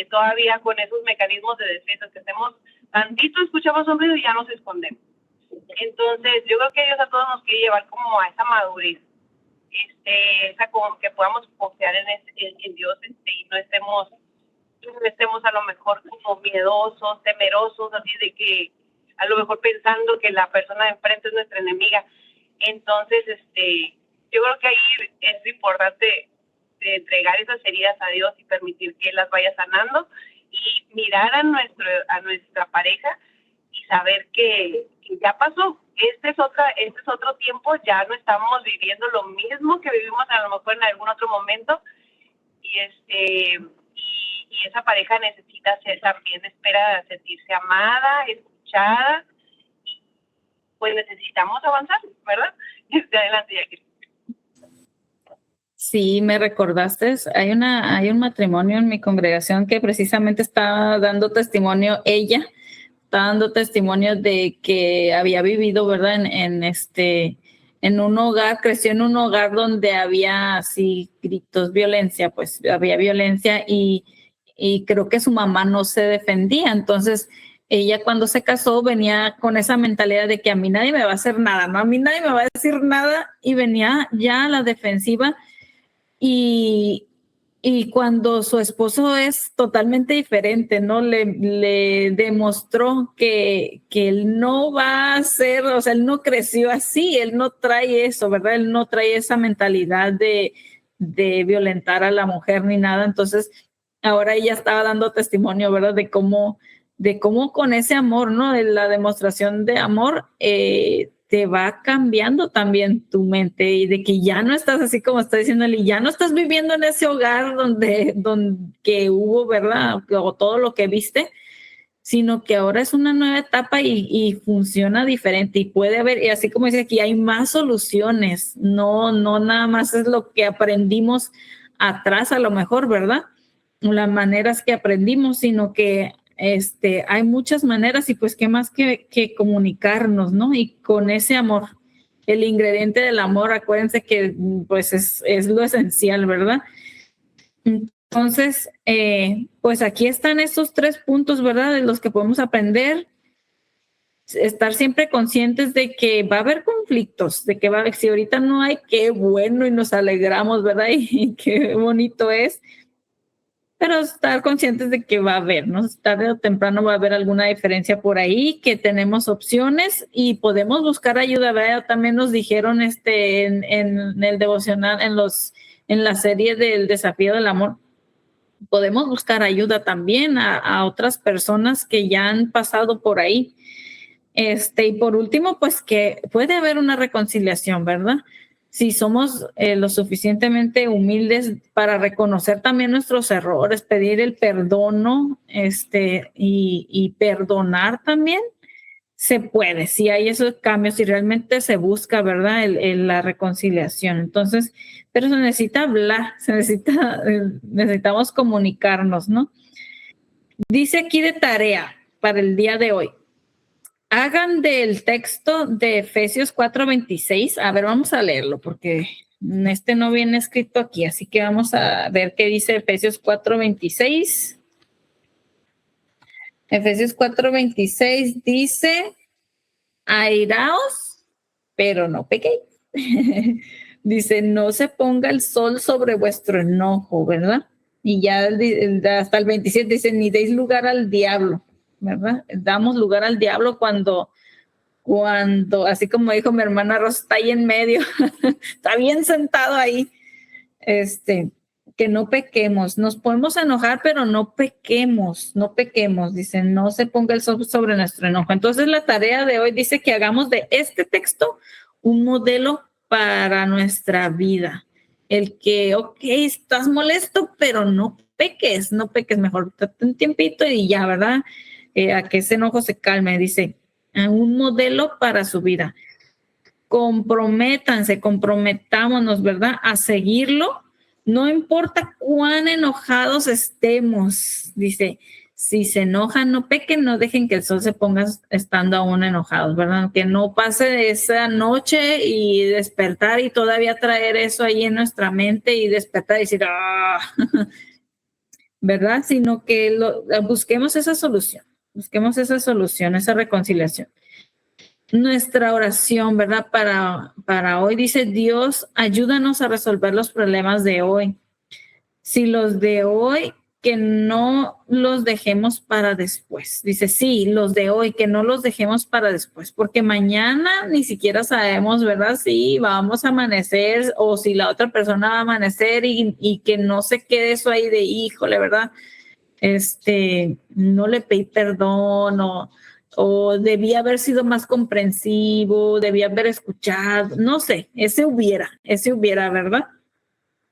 todavía con esos mecanismos de defensa, que estemos tantito, escuchamos un ruido y ya nos escondemos. Entonces yo creo que Dios a todos nos quiere llevar como a esa madurez, que podamos confiar en Dios, y no estemos a lo mejor como miedosos, temerosos, así de que a lo mejor pensando que la persona de enfrente es nuestra enemiga. Entonces, yo creo que ahí es importante de entregar esas heridas a Dios y permitir que Él las vaya sanando, y mirar a nuestra pareja y saber que ya pasó. Este es otro tiempo, ya no estamos viviendo lo mismo que vivimos a lo mejor en algún otro momento, y esa pareja necesita también espera sentirse amada, escuchada, pues necesitamos avanzar, ¿verdad? Adelante, Jackie. Sí, me recordaste, hay un matrimonio en mi congregación que precisamente está dando testimonio, ella está dando testimonio de que había vivido, ¿verdad? En un hogar, creció en un hogar donde había así gritos, violencia, pues había violencia, y creo que su mamá no se defendía. Entonces ella cuando se casó venía con esa mentalidad de que a mí nadie me va a hacer nada, ¿no? A mí nadie me va a decir nada, y venía ya a la defensiva. Y Y cuando su esposo es totalmente diferente, ¿no? Le demostró que él no va a ser, o sea, él no creció así, él no trae eso, ¿verdad? Él no trae esa mentalidad de violentar a la mujer ni nada. Entonces, ahora ella estaba dando testimonio, ¿verdad? De cómo con ese amor, ¿no? De la demostración de amor, te va cambiando también tu mente y de que ya no estás así como está diciéndole, y ya no estás viviendo en ese hogar donde que hubo, ¿verdad? O todo lo que viste, sino que ahora es una nueva etapa y funciona diferente y puede haber, y así como dice aquí, hay más soluciones, no nada más es lo que aprendimos atrás a lo mejor, ¿verdad? Las maneras que aprendimos, sino que hay muchas maneras y pues qué más que comunicarnos, ¿no? Y con ese amor, el ingrediente del amor, acuérdense que pues es lo esencial, ¿verdad? Entonces, pues aquí están estos 3 puntos, ¿verdad? De los que podemos aprender. Estar siempre conscientes de que va a haber conflictos, de que si ahorita no hay, qué bueno y nos alegramos, ¿verdad? Y qué bonito es. Pero estar conscientes de que va a haber, ¿no? Tarde o temprano va a haber alguna diferencia por ahí, que tenemos opciones y podemos buscar ayuda, ¿verdad? También nos dijeron en el devocional, en la serie del desafío del amor, podemos buscar ayuda también a otras personas que ya han pasado por ahí. Y por último, pues que puede haber una reconciliación, ¿verdad? Si somos lo suficientemente humildes para reconocer también nuestros errores, pedir el perdón, ¿no? Y perdonar también, se puede. Si hay esos cambios, si realmente se busca, ¿verdad? La reconciliación. Entonces, pero se necesita hablar, necesitamos comunicarnos, ¿no? Dice aquí de tarea para el día de hoy. Hagan del texto de Efesios 4:26, a ver, vamos a leerlo porque no viene escrito aquí, así que vamos a ver qué dice Efesios 4:26. Efesios 4:26 dice, airaos, pero no pequéis. Dice, no se ponga el sol sobre vuestro enojo, ¿verdad? Y ya hasta el 27 dice, ni deis lugar al diablo, ¿verdad? Damos lugar al diablo cuando, así como dijo mi hermana Rosa, está ahí en medio, está bien sentado ahí, que no pequemos, nos podemos enojar, pero no pequemos, dice, no se ponga el sol sobre nuestro enojo. Entonces la tarea de hoy dice que hagamos de este texto un modelo para nuestra vida. El que, estás molesto, pero no peques, mejor date un tiempito y ya, ¿verdad? A que ese enojo se calme, dice, un modelo para su vida. Comprometámonos, ¿verdad? A seguirlo, no importa cuán enojados estemos, dice, si se enojan, no pequen, no dejen que el sol se ponga estando aún enojados, ¿verdad? Que no pase esa noche y despertar y todavía traer eso ahí en nuestra mente y despertar y decir, ¿verdad? Sino que busquemos esa solución, esa reconciliación. Nuestra oración, ¿verdad? Para hoy dice, Dios, ayúdanos a resolver los problemas de hoy. Si los de hoy, que no los dejemos para después. Dice, sí, los de hoy, que no los dejemos para después, porque mañana ni siquiera sabemos, ¿verdad? Si vamos a amanecer o si la otra persona va a amanecer y que no se quede eso ahí de, híjole, ¿verdad? No le pedí perdón o debía haber sido más comprensivo, debía haber escuchado, no sé, ese hubiera, ¿verdad?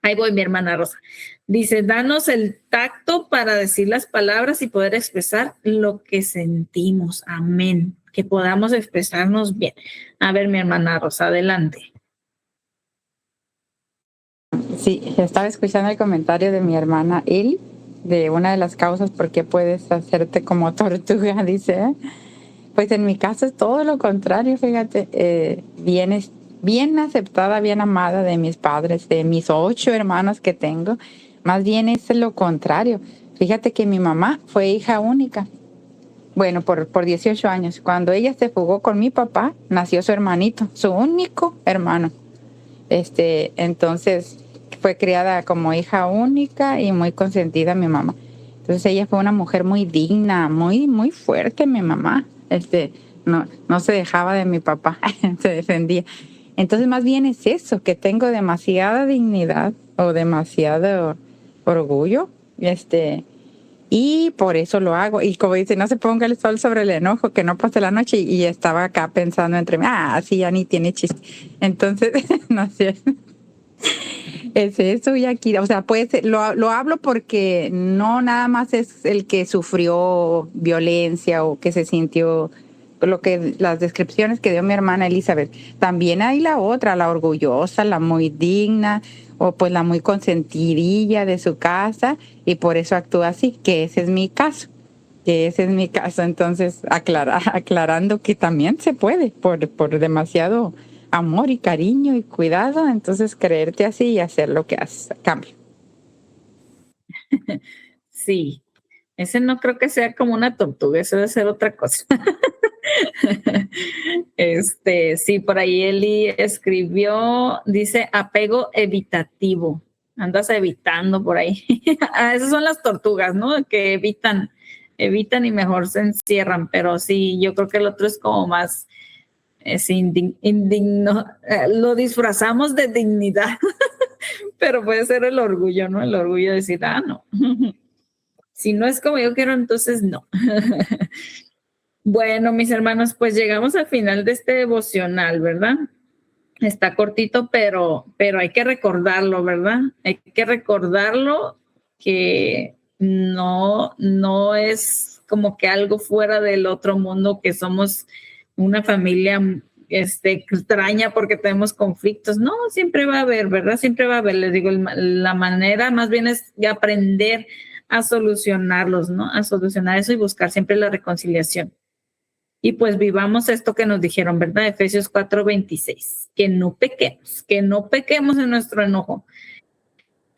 Ahí voy, mi hermana Rosa. Dice, danos el tacto para decir las palabras y poder expresar lo que sentimos. Amén. Que podamos expresarnos bien. A ver, mi hermana Rosa, adelante. Sí, estaba escuchando el comentario de mi hermana Eli, de una de las causas por qué puedes hacerte como tortuga, dice. Pues en mi caso es todo lo contrario, fíjate, bien aceptada, bien amada de mis padres, de mis 8 hermanos que tengo. Más bien es lo contrario. Fíjate que mi mamá fue hija única. Bueno, por 18 años. Cuando ella se fugó con mi papá, nació su hermanito, su único hermano. Entonces, fue criada como hija única y muy consentida mi mamá. Entonces ella fue una mujer muy digna, muy, muy fuerte mi mamá. No se dejaba de mi papá, se defendía. Entonces más bien es eso, que tengo demasiada dignidad o demasiado orgullo, y por eso lo hago. Y como dice, no se ponga el sol sobre el enojo, que no pase la noche. Y estaba acá pensando entre mí, sí, ya ni tiene chiste. Entonces, no sé. Es eso, y aquí, o sea, puede ser, lo hablo porque no nada más es el que sufrió violencia o que se sintió las descripciones que dio mi hermana Elizabeth. También hay la otra, la orgullosa, la muy digna, o pues la muy consentidilla de su casa, y por eso actúa así, que ese es mi caso. Entonces, aclarando que también se puede, por demasiado amor y cariño y cuidado, entonces creerte así y hacer lo que haces, cambia. Sí, ese no creo que sea como una tortuga, eso debe ser otra cosa. Sí, por ahí Eli escribió, dice apego evitativo. Andas evitando por ahí. Esas son las tortugas, ¿no? Que evitan y mejor se encierran, pero sí, yo creo que el otro es como más indigno. Lo disfrazamos de dignidad, pero puede ser el orgullo, ¿no? El orgullo de decir, no. Si no es como yo quiero, entonces no. Bueno, mis hermanos, pues llegamos al final de este devocional, ¿verdad? Está cortito, pero hay que recordarlo, ¿verdad? Hay que recordarlo que no es como que algo fuera del otro mundo, que somos una familia extraña porque tenemos conflictos. No, siempre va a haber, ¿verdad? Siempre va a haber. Les digo, la manera más bien es de aprender a solucionarlos, ¿no? A solucionar eso y buscar siempre la reconciliación. Y pues vivamos esto que nos dijeron, ¿verdad? Efesios 4:26, que no pequemos en nuestro enojo.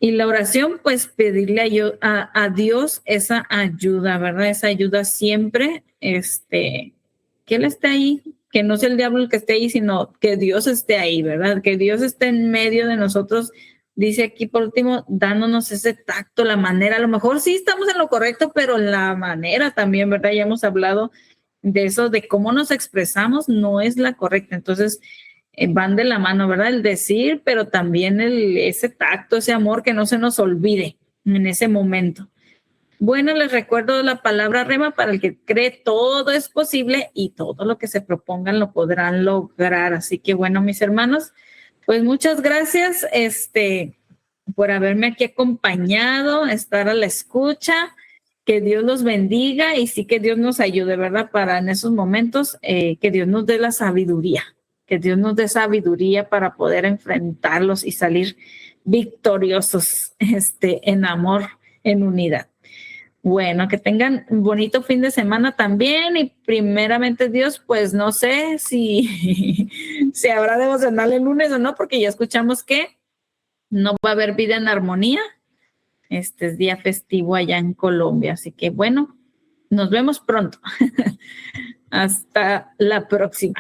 Y la oración, pues pedirle a Dios esa ayuda, ¿verdad? Esa ayuda siempre, que Él esté ahí, que no sea el diablo el que esté ahí, sino que Dios esté ahí, ¿verdad? Que Dios esté en medio de nosotros. Dice aquí por último, dándonos ese tacto, la manera, a lo mejor sí estamos en lo correcto, pero la manera también, ¿verdad? Ya hemos hablado de eso, de cómo nos expresamos, no es la correcta. Entonces, van de la mano, ¿verdad? El decir, pero también ese tacto, ese amor, que no se nos olvide en ese momento. Bueno, les recuerdo la palabra rema: para el que cree, todo es posible y todo lo que se propongan lo podrán lograr. Así que bueno, mis hermanos, pues muchas gracias por haberme aquí acompañado, estar a la escucha. Que Dios los bendiga y sí, que Dios nos ayude, ¿verdad? Para en esos momentos, que Dios nos dé la sabiduría, que Dios nos dé sabiduría para poder enfrentarlos y salir victoriosos, en amor, en unidad. Bueno, que tengan un bonito fin de semana también, y primeramente Dios, pues no sé si habrá devocional el lunes o no, porque ya escuchamos que no va a haber vida en armonía. Es día festivo allá en Colombia, así que bueno, nos vemos pronto. Hasta la próxima.